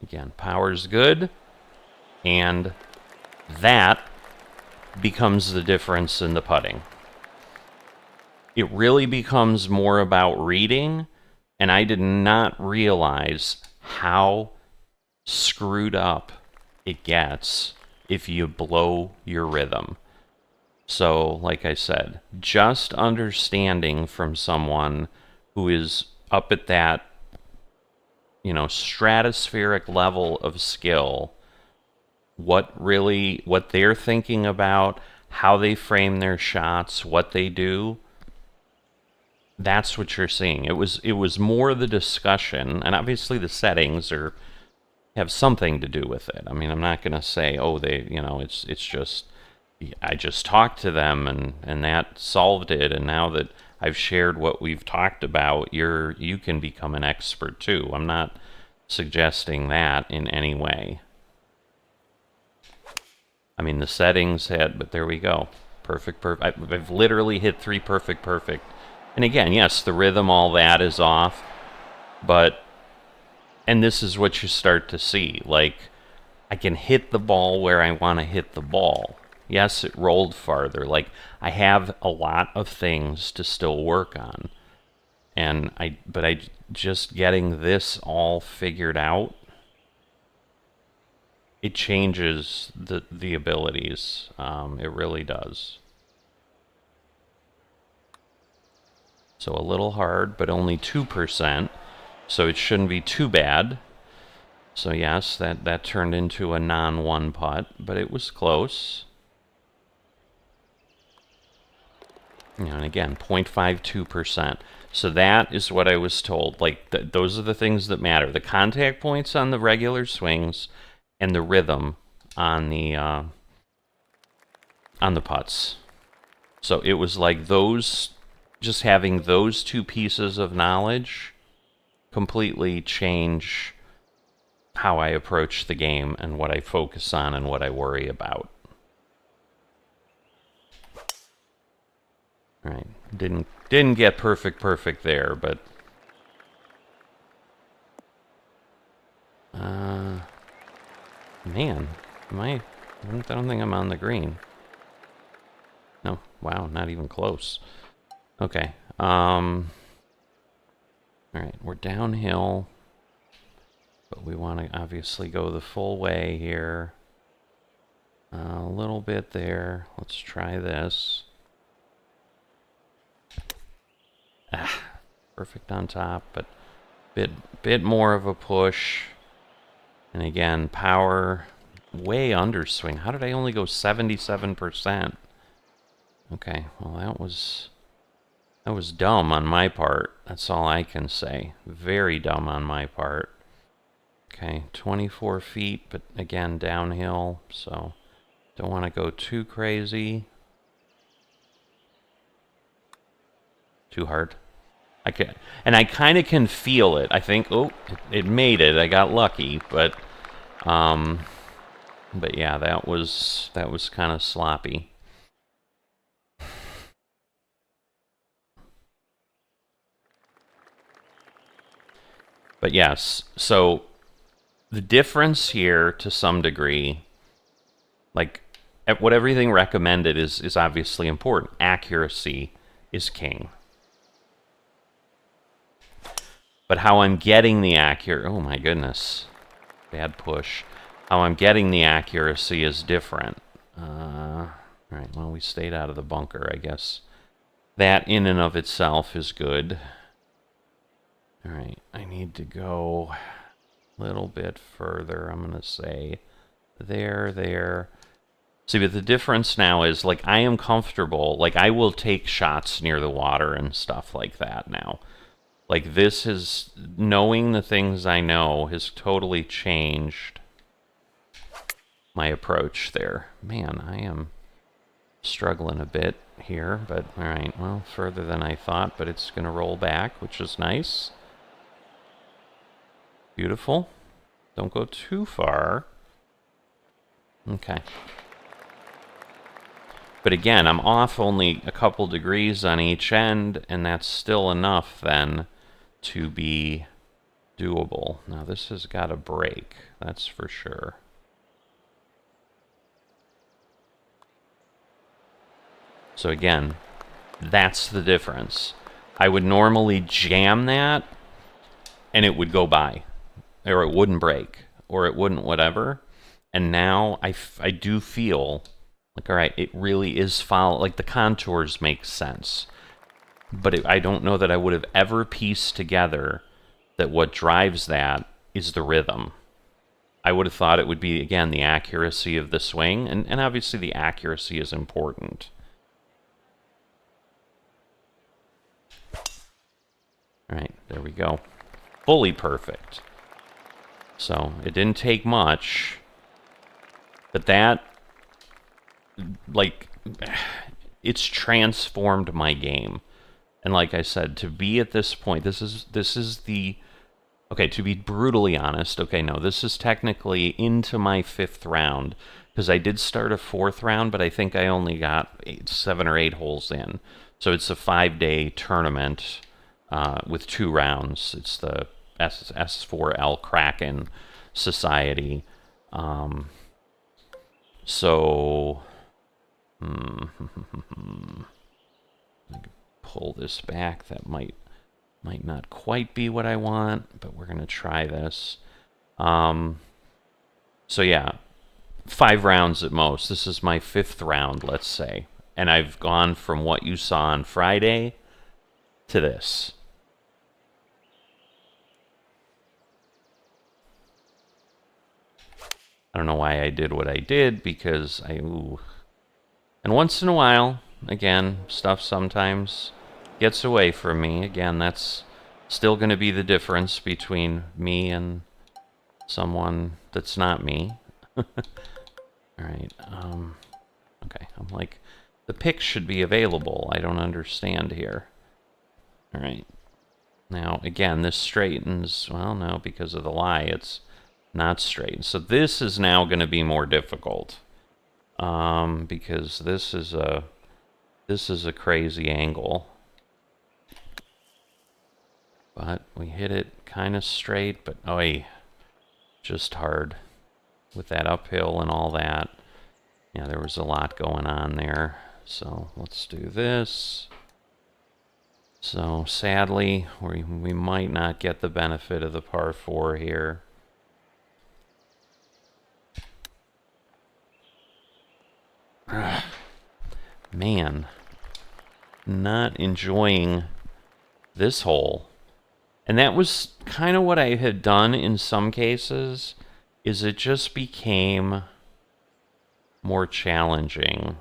Again, power's good, and that becomes the difference in the putting. It really becomes more about reading, and I did not realize how screwed up it gets if you blow your rhythm. So, like I said, just understanding from someone who is up at that, you know, stratospheric level of skill, what they're thinking about, how they frame their shots, what they do, that's what you're seeing. It was more the discussion, and obviously the settings have something to do with it. I mean, I'm not going to say, oh, it's just, I just talked to them and that solved it, and now that I've shared what we've talked about, you can become an expert too. I'm not suggesting that in any way. I mean, the settings but there we go. Perfect. I've literally hit 3 perfect. And again, yes, the rhythm, all that is off, but, and this is what you start to see, like, I can hit the ball where I want to hit the ball. Yes, it rolled farther. Like, I have a lot of things to still work on. And but I just getting this all figured out, it changes the abilities. It really does. So a little hard, but only 2%. So it shouldn't be too bad. So yes, that turned into a non-1 putt, but it was close. You know, and again, 0.52%. So that is what I was told. Like, those are the things that matter. The contact points on the regular swings and the rhythm on the putts. So it was like those, just having those 2 pieces of knowledge completely change how I approach the game and what I focus on and what I worry about. Right. Didn't get perfect there, but man, I don't think I'm on the green. No, wow, not even close. Okay. All right, we're downhill, but we want to obviously go the full way here. A little bit there. Let's try this. Perfect on top, but bit more of a push. And again, power way underswing. How did I only go 77%? Okay, well that was dumb on my part. That's all I can say. Very dumb on my part. Okay, 24 feet, but again, downhill, so don't want to go too crazy. Too hard. And I kind of can feel it. I think, oh, it made it. I got lucky, but yeah, that was kind of sloppy. But yes, so the difference here, to some degree, like, what everything recommended is obviously important. Accuracy is king. But how I'm getting the accurate... Oh, my goodness. bad push. How I'm getting the accuracy is different. Alright, well, we stayed out of the bunker, I guess. That in and of itself is good. Alright, I need to go a little bit further. I'm going to say there. See, but the difference now is, like, I am comfortable. Like, I will take shots near the water and stuff like that now. Like, this is, knowing the things I know has totally changed my approach there. Man, I am struggling a bit here, but alright, well, further than I thought, but it's going to roll back, which is nice. Beautiful. Don't go too far. Okay. But again, I'm off only a couple degrees on each end, and that's still enough then to be doable. Now this has got to break, that's for sure. So again, that's the difference. I would normally jam that, and it would go by, or it wouldn't break, or it wouldn't whatever. And now I do feel like, all right, it really is like the contours make sense. But I don't know that I would have ever pieced together that what drives that is the rhythm. I would have thought it would be, again, the accuracy of the swing, and obviously the accuracy is important. All right, there we go. Fully perfect. So it didn't take much, but that, like, it's transformed my game. And like I said, to be at this point, this is the, okay, to be brutally honest, okay, no, this is technically into my 5th round, because I did start a 4th round, but I think I only got 7 or 8 holes in. So it's a 5-day tournament with 2 rounds. It's the S4L Kraken Society. So, pull this back. That might not quite be what I want, but we're gonna try this. So yeah, 5 rounds at most. This is my 5th round, let's say, and I've gone from what you saw on Friday to this. I don't know why I did what I did, because and once in a while, again, stuff sometimes gets away from me. Again, that's still going to be the difference between me and someone that's not me. Alright, okay, I'm like, the pick should be available. I don't understand here. Alright. Now, again, this straightens, well, no, because of the lie, it's not straight. So this is now going to be more difficult, because this is a crazy angle. But we hit it kind of straight, but oi, just hard with that uphill and all that. Yeah, there was a lot going on there. So let's do this. So sadly, we might not get the benefit of the par 4 here. Man, not enjoying this hole. And that was kind of what I had done in some cases, is it just became more challenging.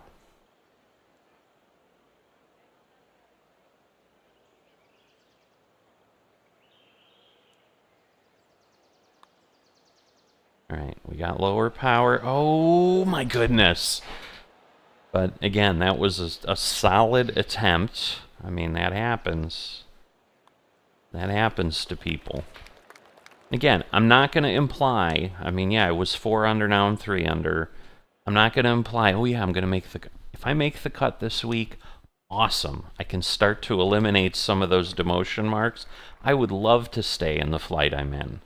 Alright, we got lower power. Oh my goodness! But again, that was a solid attempt. I mean, that happens. That happens to people. Again, I'm not going to imply, I mean, yeah, I was 4 under, now I'm 3 under. I'm not going to imply, oh yeah, I'm going to make the, if I make the cut this week, awesome. I can start to eliminate some of those demotion marks. I would love to stay in the flight I'm in.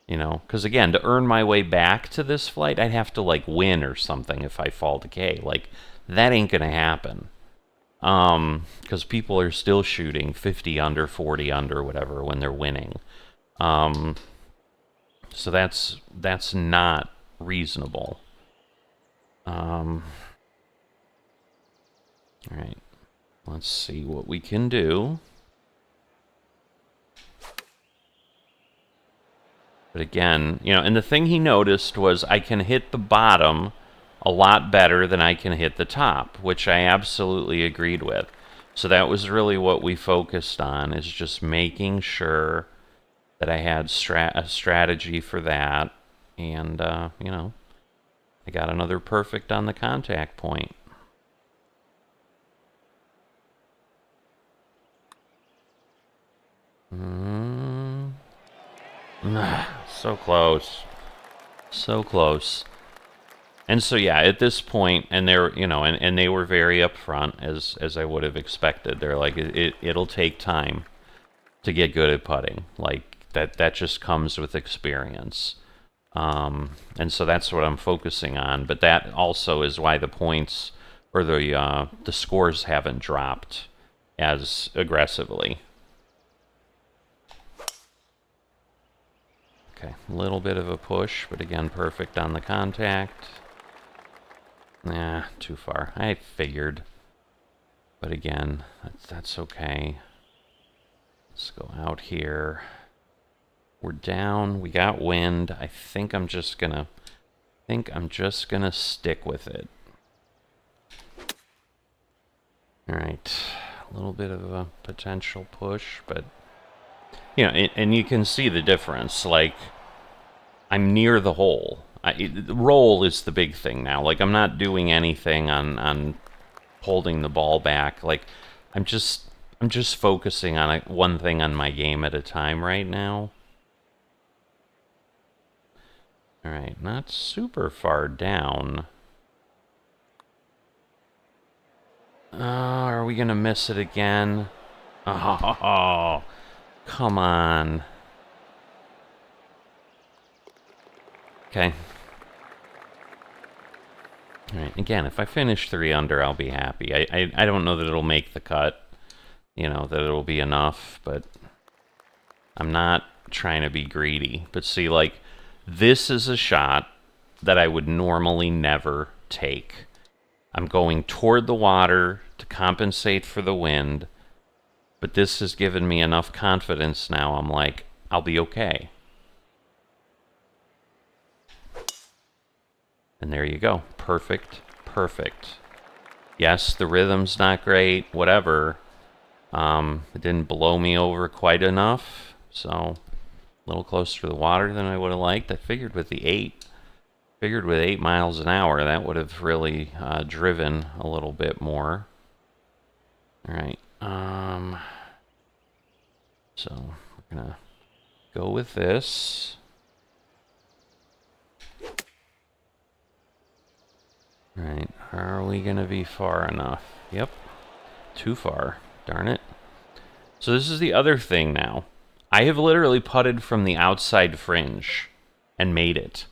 You know, because again, to earn my way back to this flight, I'd have to, like, win or something if I fall to K. Like, that ain't going to happen. Because people are still shooting 50 under, 40 under, whatever, when they're winning. So that's not reasonable. All right, let's see what we can do. But again, you know, and the thing he noticed was I can hit the bottom a lot better than I can hit the top, which I absolutely agreed with. So that was really what we focused on, is just making sure that I had a strategy for that. And, you know, I got another perfect on the contact point. So close. So close. And so yeah, at this point, and they're, you know, and they were very upfront, as I would have expected. They're like, it'll take time to get good at putting. Like that just comes with experience. And so that's what I'm focusing on. But that also is why the points or the scores haven't dropped as aggressively. Okay, a little bit of a push, but again, perfect on the contact. Nah, too far. I figured. But again, that's okay. Let's go out here. We're down. We got wind. I think I'm just gonna stick with it. All right, a little bit of a potential push, but you know, and you can see the difference. Like, I'm near the hole. Roll is the big thing now. Like, I'm not doing anything on holding the ball back. Like, I'm just focusing on one thing on my game at a time right now. All right, not super far down. Are we gonna miss it again? Oh, come on. Okay. All right, again, if I finish 3 under, I'll be happy. I don't know that it'll make the cut, you know, that it'll be enough, but I'm not trying to be greedy. But see, like, this is a shot that I would normally never take. I'm going toward the water to compensate for the wind, but this has given me enough confidence now. I'm like, I'll be okay. And there you go. Perfect, perfect. Yes, the rhythm's not great, whatever. It didn't blow me over quite enough, so a little closer to the water than I would have liked. I figured with 8 miles an hour, that would have really driven a little bit more. All right. So we're gonna go with this. All right. Are we gonna be far enough? Yep. Too far. Darn it. So this is the other thing now. I have literally putted from the outside fringe and made it.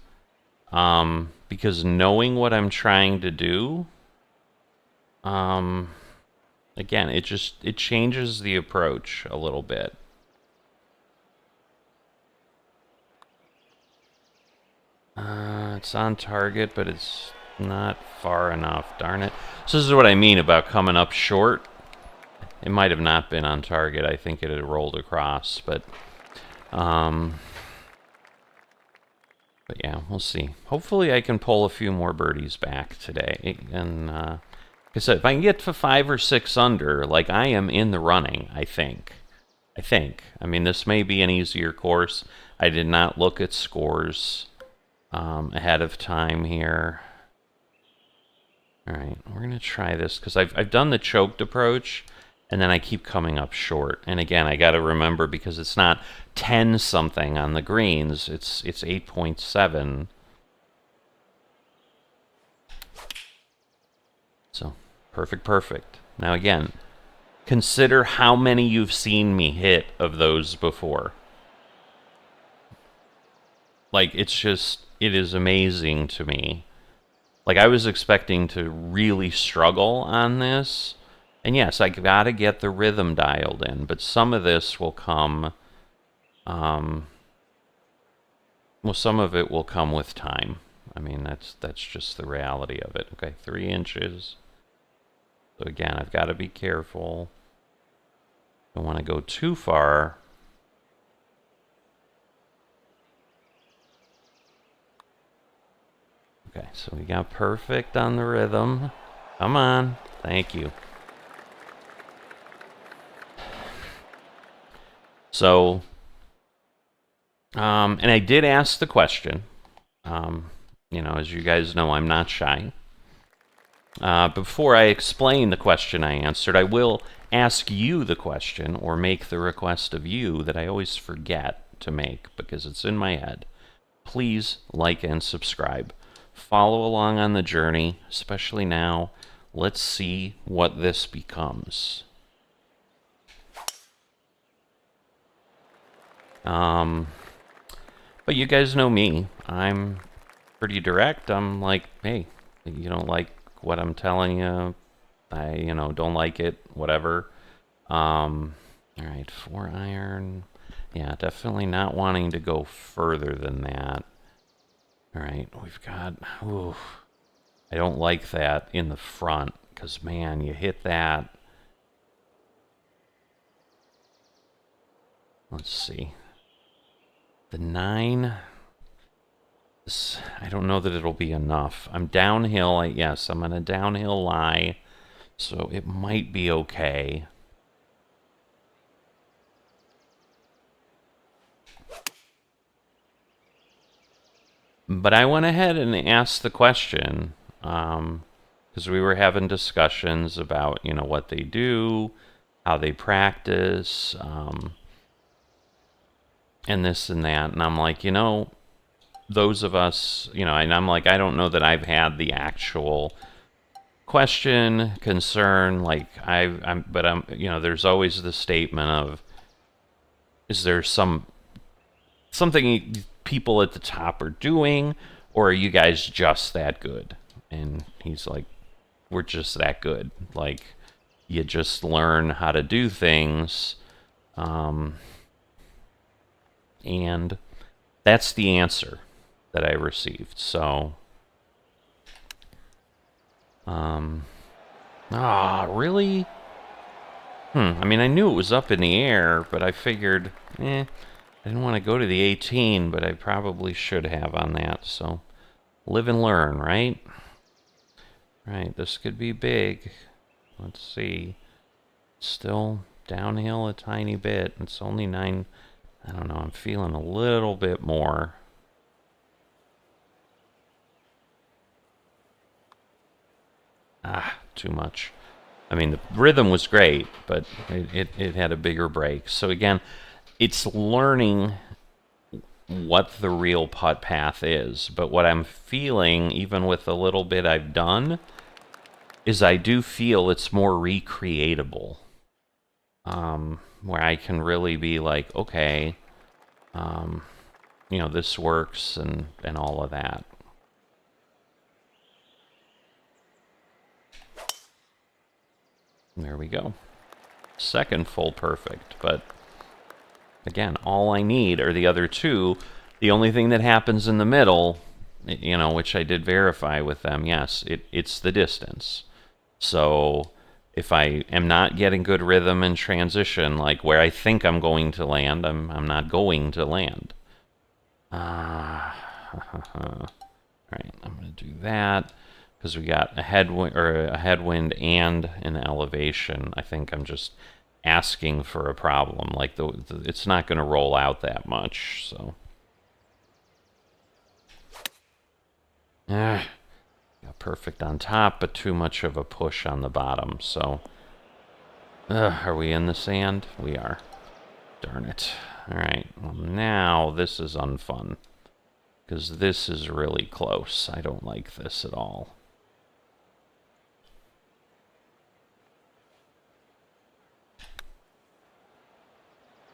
Because knowing what I'm trying to do, again, it changes the approach a little bit. It's on target, but it's not far enough. Darn it. So this is what I mean about coming up short. It might have not been on target. I think it had rolled across, but yeah, we'll see. Hopefully I can pull a few more birdies back today. And like I said, if I can get to 5 or 6 under, like, I am in the running, I think. I mean, this may be an easier course. I did not look at scores ahead of time here. All right, we're going to try this because I've done the choked approach, and then I keep coming up short. And again, I got to remember, because it's not 10 something on the greens, it's 8.7. So perfect. Now again, consider how many you've seen me hit of those before. Like, it is amazing to me. Like, I was expecting to really struggle on this. And yes, I gotta get the rhythm dialed in, but some of this will come Well, some of it will come with time. I mean, that's just the reality of it. Okay, 3 inches. So again, I've got to be careful. Don't want to go too far. Okay, so we got perfect on the rhythm. Come on. Thank you. So, and I did ask the question. You know, as you guys know, I'm not shy. Before I explain the question I answered, I will ask you the question or make the request of you that I always forget to make because it's in my head. Please like and subscribe. Follow along on the journey, especially now. Let's see what this becomes. But you guys know me. I'm pretty direct. I'm like, hey, you don't like what I'm telling you. I, don't like it, whatever. All right, 4 iron. Yeah, definitely not wanting to go further than that. All right, we've got, ooh, I don't like that in the front because, man, you hit that. Let's see. The 9, I don't know that it'll be enough. I'm downhill. Yes, I'm on a downhill lie, so it might be okay. But I went ahead and asked the question because we were having discussions about, what they do, how they practice, and this and that. And I'm like, those of us, and I'm like, I don't know that I've had the actual question, concern, like but I'm, there's always the statement of, is there something people at the top are doing, or are you guys just that good? And he's like, we're just that good. Like, you just learn how to do things, and that's the answer that I received. So, really? I mean, I knew it was up in the air, but I figured, I didn't want to go to the 18, but I probably should have on that. So, live and learn, right? Right, this could be big. Let's see. Still downhill a tiny bit. It's only 9. I don't know. I'm feeling a little bit more. Too much. I mean, the rhythm was great, but it had a bigger break. So again, it's learning what the real putt path is. But what I'm feeling, even with the little bit I've done, is I do feel it's more recreatable. Where I can really be like, okay, this works and all of that. There we go. Second full perfect, but again, all I need are the other 2. The only thing that happens in the middle, which I did verify with them, yes, it's the distance. So if I am not getting good rhythm and transition, like where I think I'm going to land, I'm not going to land. All right, I'm going to do that because we got a headwind and an elevation. I think I'm just asking for a problem. Like it's not going to roll out that much. So, got perfect on top, but too much of a push on the bottom. So, are we in the sand? We are. Darn it. All right. Well, now this is unfun because this is really close. I don't like this at all.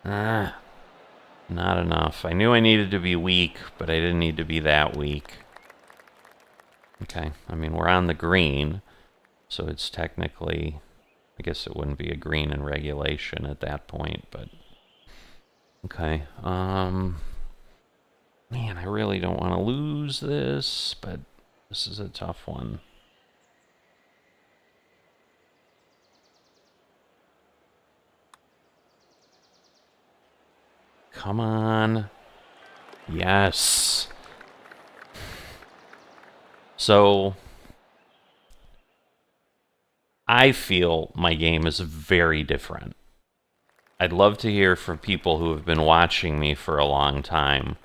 Not enough. I knew I needed to be weak, but I didn't need to be that weak. Okay, I mean, we're on the green, so it's technically, I guess it wouldn't be a green in regulation at that point, but okay. Man, I really don't want to lose this, but this is a tough one. Come on. Yes. So, I feel my game is very different. I'd love to hear from people who have been watching me for a long time.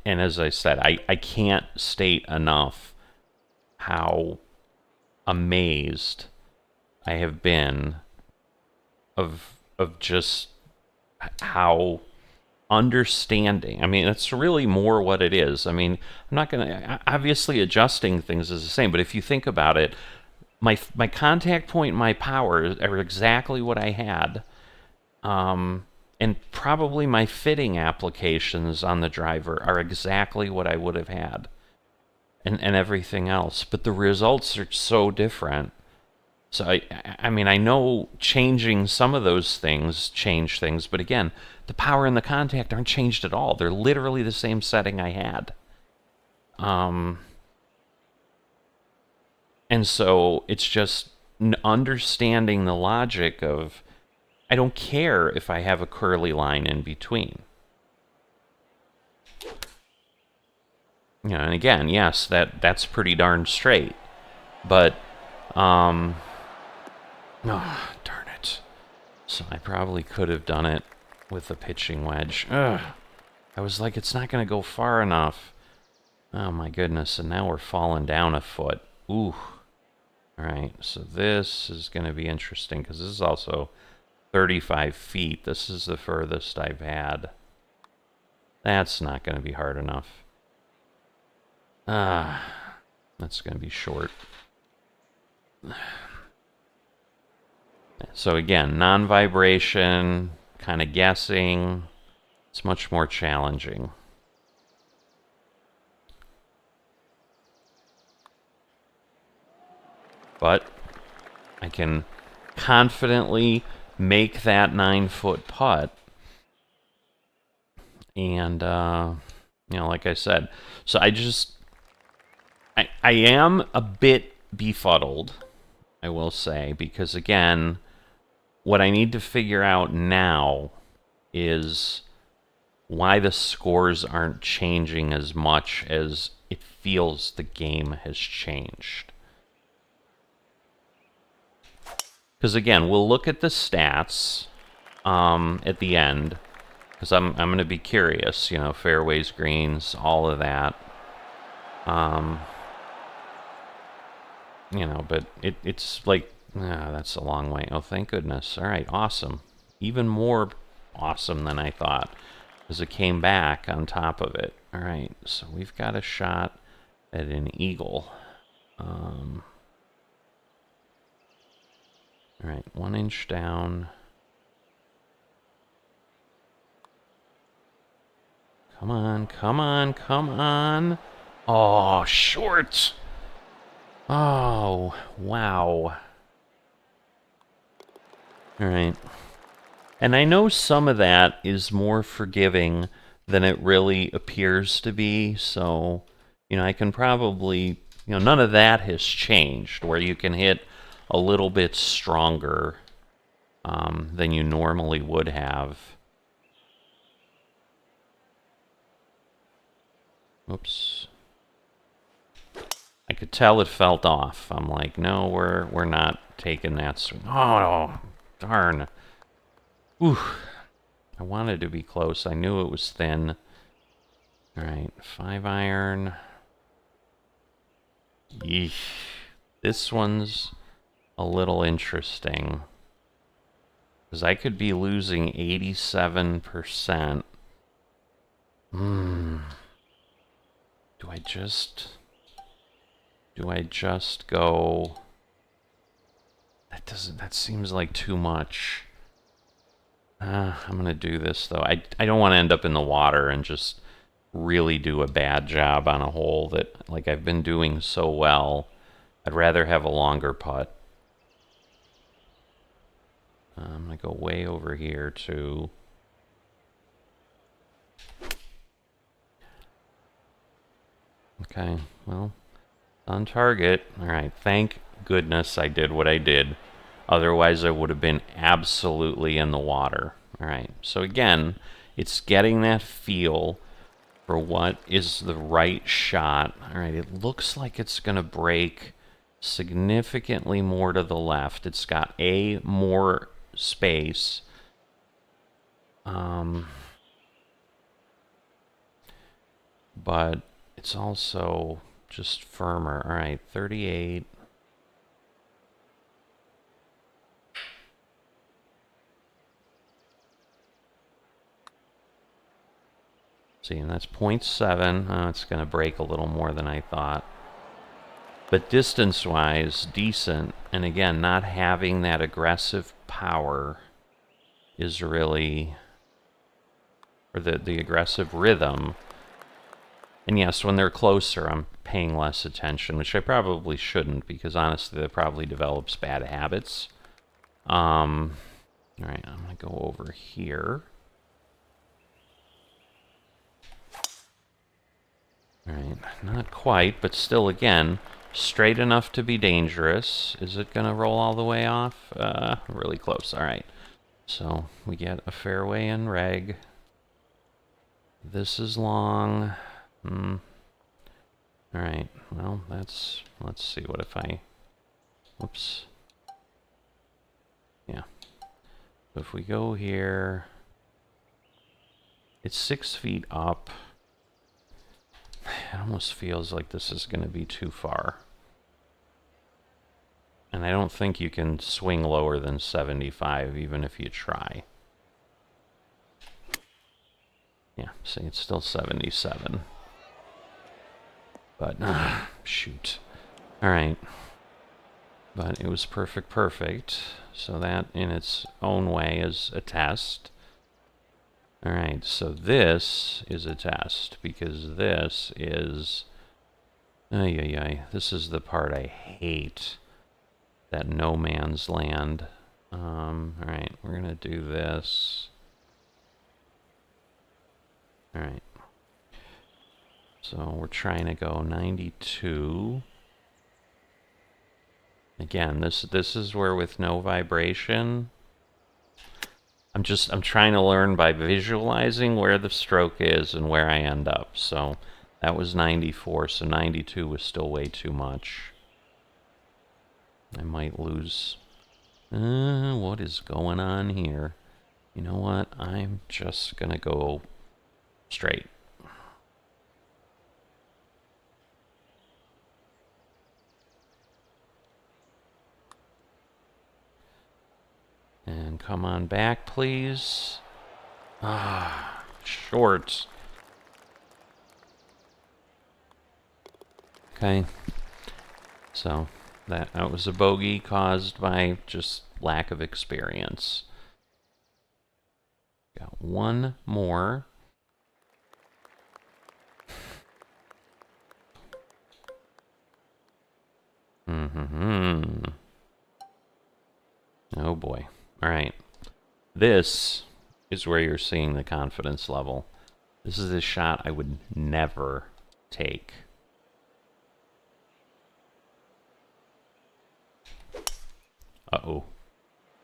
And as I said, I can't state enough how amazed I have been of just how understanding. I mean, that's really more what it is. I mean, I'm not going to, obviously adjusting things is the same, but if you think about it, my contact point and my power are exactly what I had. And probably my fitting applications on the driver are exactly what I would have had. And everything else. But the results are so different. So I mean, I know changing some of those things change things, but again, the power and the contact aren't changed at all. They're literally the same setting I had. And so it's just understanding the logic of I don't care if I have a curly line in between. You know, and again, yes, that's pretty darn straight. But oh, darn it. So I probably could have done it with a pitching wedge. Ugh. I was like, it's not going to go far enough. Oh my goodness, and now we're falling down a foot. Ooh. Alright, so this is going to be interesting, because this is also 35 feet. This is the furthest I've had. That's not going to be hard enough. That's going to be short. So again, non-vibration, kind of guessing. It's much more challenging. But I can confidently make that 9-foot putt. And, you know, like I said, so I am a bit befuddled, I will say, because again, what I need to figure out now is why the scores aren't changing as much as it feels the game has changed. Because again, we'll look at the stats at the end, because I'm going to be curious, you know, fairways, greens, all of that. You know, but it's like, that's a long way. Oh, thank goodness. All right, awesome. Even more awesome than I thought, because it came back on top of it. All right, so we've got a shot at an eagle. All right, 1 inch down. Come on, come on, come on. Oh, short. Oh, wow. All right. And I know some of that is more forgiving than it really appears to be, so, you know, I can probably, you know, none of that has changed, where you can hit a little bit stronger than you normally would have. Oops. I could tell it felt off. I'm like, no, we're not taking that swing. Oh, darn. Ooh. I wanted to be close. I knew it was thin. All right, 5-iron. Yeesh. This one's a little interesting, because I could be losing 87%. Do I just go? That seems like too much. I'm gonna do this though. I don't want to end up in the water and just really do a bad job on a hole that, like, I've been doing so well. I'd rather have a longer putt. I'm gonna go way over here to Okay, well, on target. All right, thank goodness I did what I did. Otherwise, I would have been absolutely in the water. All right, so again, it's getting that feel for what is the right shot. All right, it looks like it's going to break significantly more to the left. It's got more space. But it's also just firmer. All right, 38. See, and that's 0.7. Oh, it's going to break a little more than I thought. But distance-wise, decent. And again, not having that aggressive power is really... or the aggressive rhythm. And yes, when they're closer, I'm paying less attention, which I probably shouldn't, because honestly, that probably develops bad habits. All right, I'm going to go over here. All right, not quite, but still, again, straight enough to be dangerous. Is it going to roll all the way off? Really close. All right, so we get a fairway and reg. This is long. All right, well, let's see. What if I... Whoops. Yeah. So if we go here... It's 6 feet up. It almost feels like this is going to be too far. And I don't think you can swing lower than 75, even if you try. Yeah, see, it's still 77. But, shoot. Alright. But it was perfect. So that, in its own way, is a test. Alright, so this is a test, because this is... This is the part I hate. That no man's land. Alright, we're gonna do this. Alright. So we're trying to go 92. Again, this is where with no vibration... I'm trying to learn by visualizing where the stroke is and where I end up. So that was 94, so 92 was still way too much. I might lose. What is going on here? You know what? I'm just gonna go straight. And come on back, please. Ah, short. Okay. So that was a bogey caused by just lack of experience. Got one more. Oh boy. All right. This is where you're seeing the confidence level. This is a shot I would never take. Uh-oh.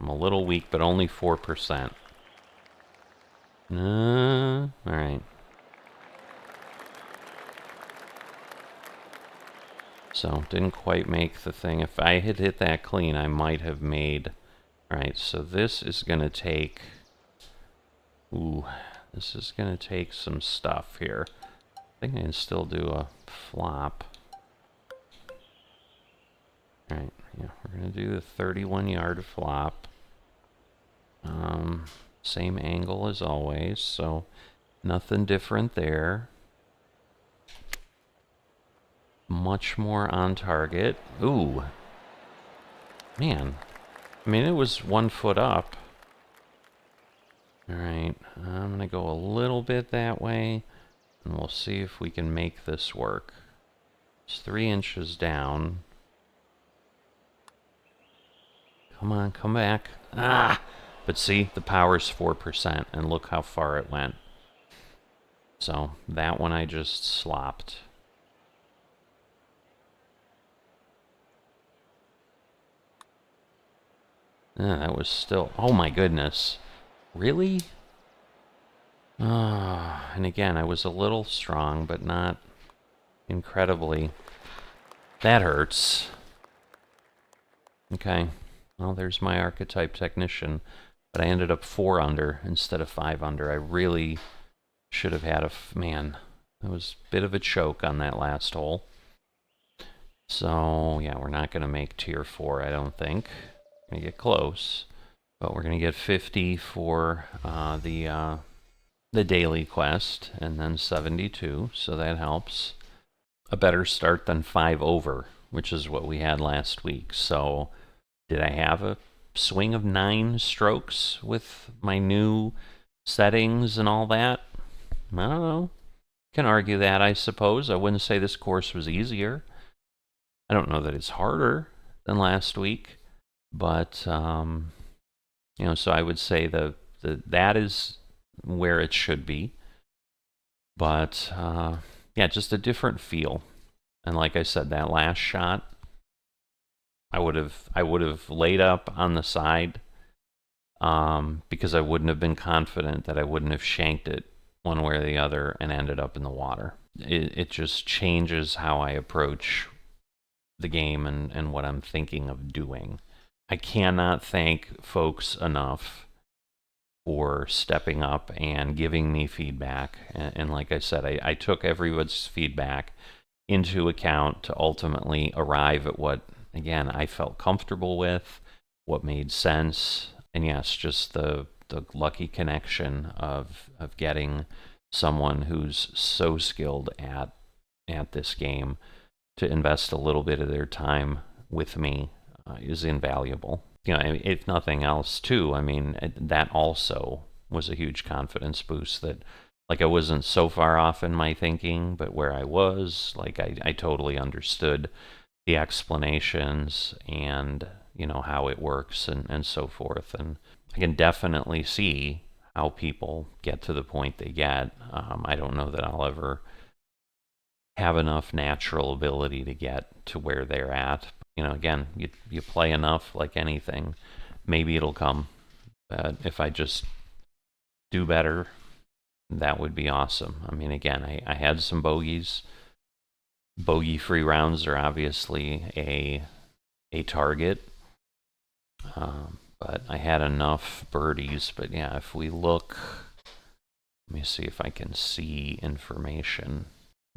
I'm a little weak, but only 4%. All right. So, didn't quite make the thing. If I had hit that clean, I might have made... Alright, so this is going to take... Ooh, this is going to take some stuff here. I think I can still do a flop. Alright, yeah, we're going to do the 31-yard flop. Same angle as always, so nothing different there. Much more on target. Ooh. Man. I mean, it was 1 foot up. Alright, I'm going to go a little bit that way, and we'll see if we can make this work. It's 3 inches down. Come on, come back. Ah! But see, the power's 4%, and look how far it went. So, that one I just slopped. That was still... Oh my goodness. Really? And again, I was a little strong, but not incredibly. That hurts. Okay. Well, there's my archetype technician. But I ended up 4 under instead of 5 under. I really should have had a... Man, that was a bit of a choke on that last hole. So, yeah, we're not going to make tier 4, I don't think. We're going to get close. But we're going to get 50 for the daily quest, and then 72, so that helps. A better start than 5 over, which is what we had last week. So, did I have a swing of 9 strokes with my new settings and all that? I don't know. Can argue that, I suppose. I wouldn't say this course was easier. I don't know that it's harder than last week, but you know, so I would say that is where it should be. But yeah, just a different feel. And like I said, that last shot, I would have laid up on the side because I wouldn't have been confident that I wouldn't have shanked it one way or the other and ended up in the water. It just changes how I approach the game and what I'm thinking of doing. I cannot thank folks enough for stepping up and giving me feedback. And like I said, I took everyone's feedback into account to ultimately arrive at what, again, I felt comfortable with, what made sense. And yes, just the lucky connection of getting someone who's so skilled at this game to invest a little bit of their time with me is invaluable. You know, if nothing else, too, I mean, that also was a huge confidence boost that, like, I wasn't so far off in my thinking, but where I was, like, I totally understood the explanations and, you know, how it works and so forth. And I can definitely see how people get to the point they get. I don't know that I'll ever have enough natural ability to get to where they're at. You know, again, you play enough, like anything, maybe it'll come. If I just do better, that would be awesome. I mean, again, I had some bogeys. Bogey-free rounds are obviously a target, but I had enough birdies. But yeah, if we look, let me see if I can see information.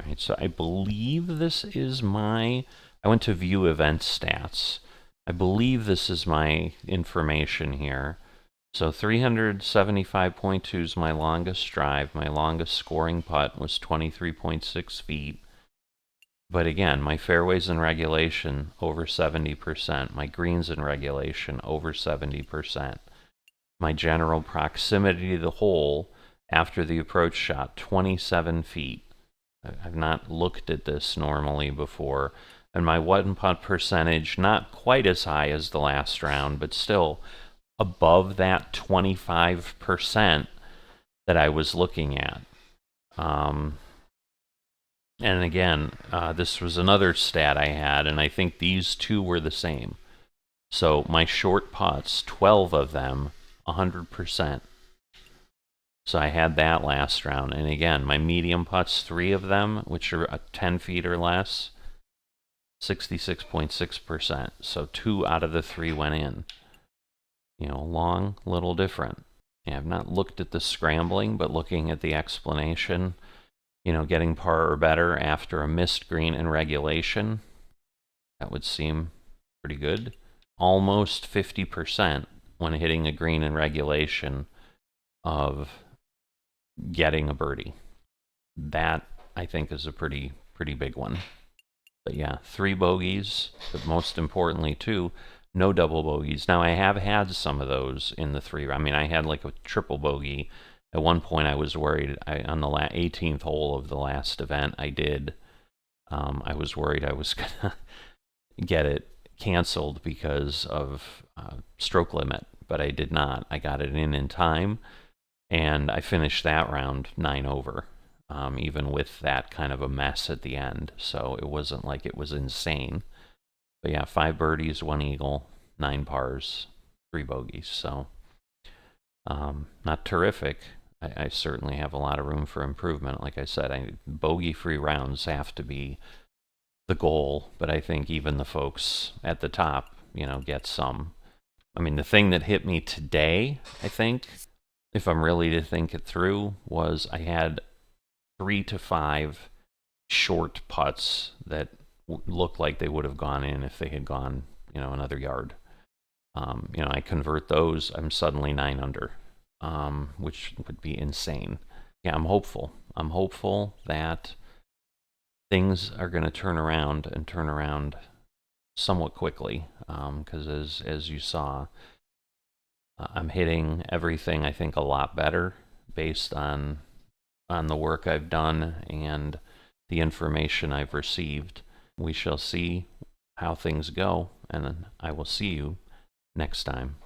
All right, so I believe this is my... I went to view event stats. I believe this is my information here. So 375.2 is my longest drive. My longest scoring putt was 23.6 feet. But again, my fairways in regulation over 70%. My greens in regulation over 70%. My general proximity to the hole after the approach shot, 27 feet. I've not looked at this normally before. And my one putt percentage, not quite as high as the last round, but still above that 25% that I was looking at. And again, this was another stat I had, and I think these two were the same. So my short putts, 12 of them, 100%. So I had that last round. And again, my medium putts, 3 of them, which are 10 feet or less, 66.6%. So 2 out of the 3 went in. You know, long, little different. Yeah, I've not looked at the scrambling, but looking at the explanation, you know, getting par or better after a missed green in regulation, that would seem pretty good. Almost 50% when hitting a green in regulation of getting a birdie. That, I think, is a pretty big one. But yeah, 3 bogeys, but most importantly, too, no double bogeys. Now, I have had some of those in the 3. I mean, I had like a triple bogey. At one point, I was worried. On the 18th hole of the last event I did, I was worried I was going to get it canceled because of stroke limit, but I did not. I got it in time, and I finished that round 9 over. Even with that kind of a mess at the end. So it wasn't like it was insane. But yeah, 5 birdies, 1 eagle, 9 pars, 3 bogeys. So not terrific. I certainly have a lot of room for improvement. Like I said, bogey-free rounds have to be the goal, but I think even the folks at the top, get some. I mean, the thing that hit me today, I think, if I'm really to think it through, was I had 3 to 5 short putts that looked like they would have gone in if they had gone, another yard. I convert those, I'm suddenly 9 under, which would be insane. Yeah, I'm hopeful. I'm hopeful that things are going to turn around somewhat quickly, because as you saw, I'm hitting everything, I think, a lot better based on the work I've done and the information I've received. We shall see how things go, and I will see you next time.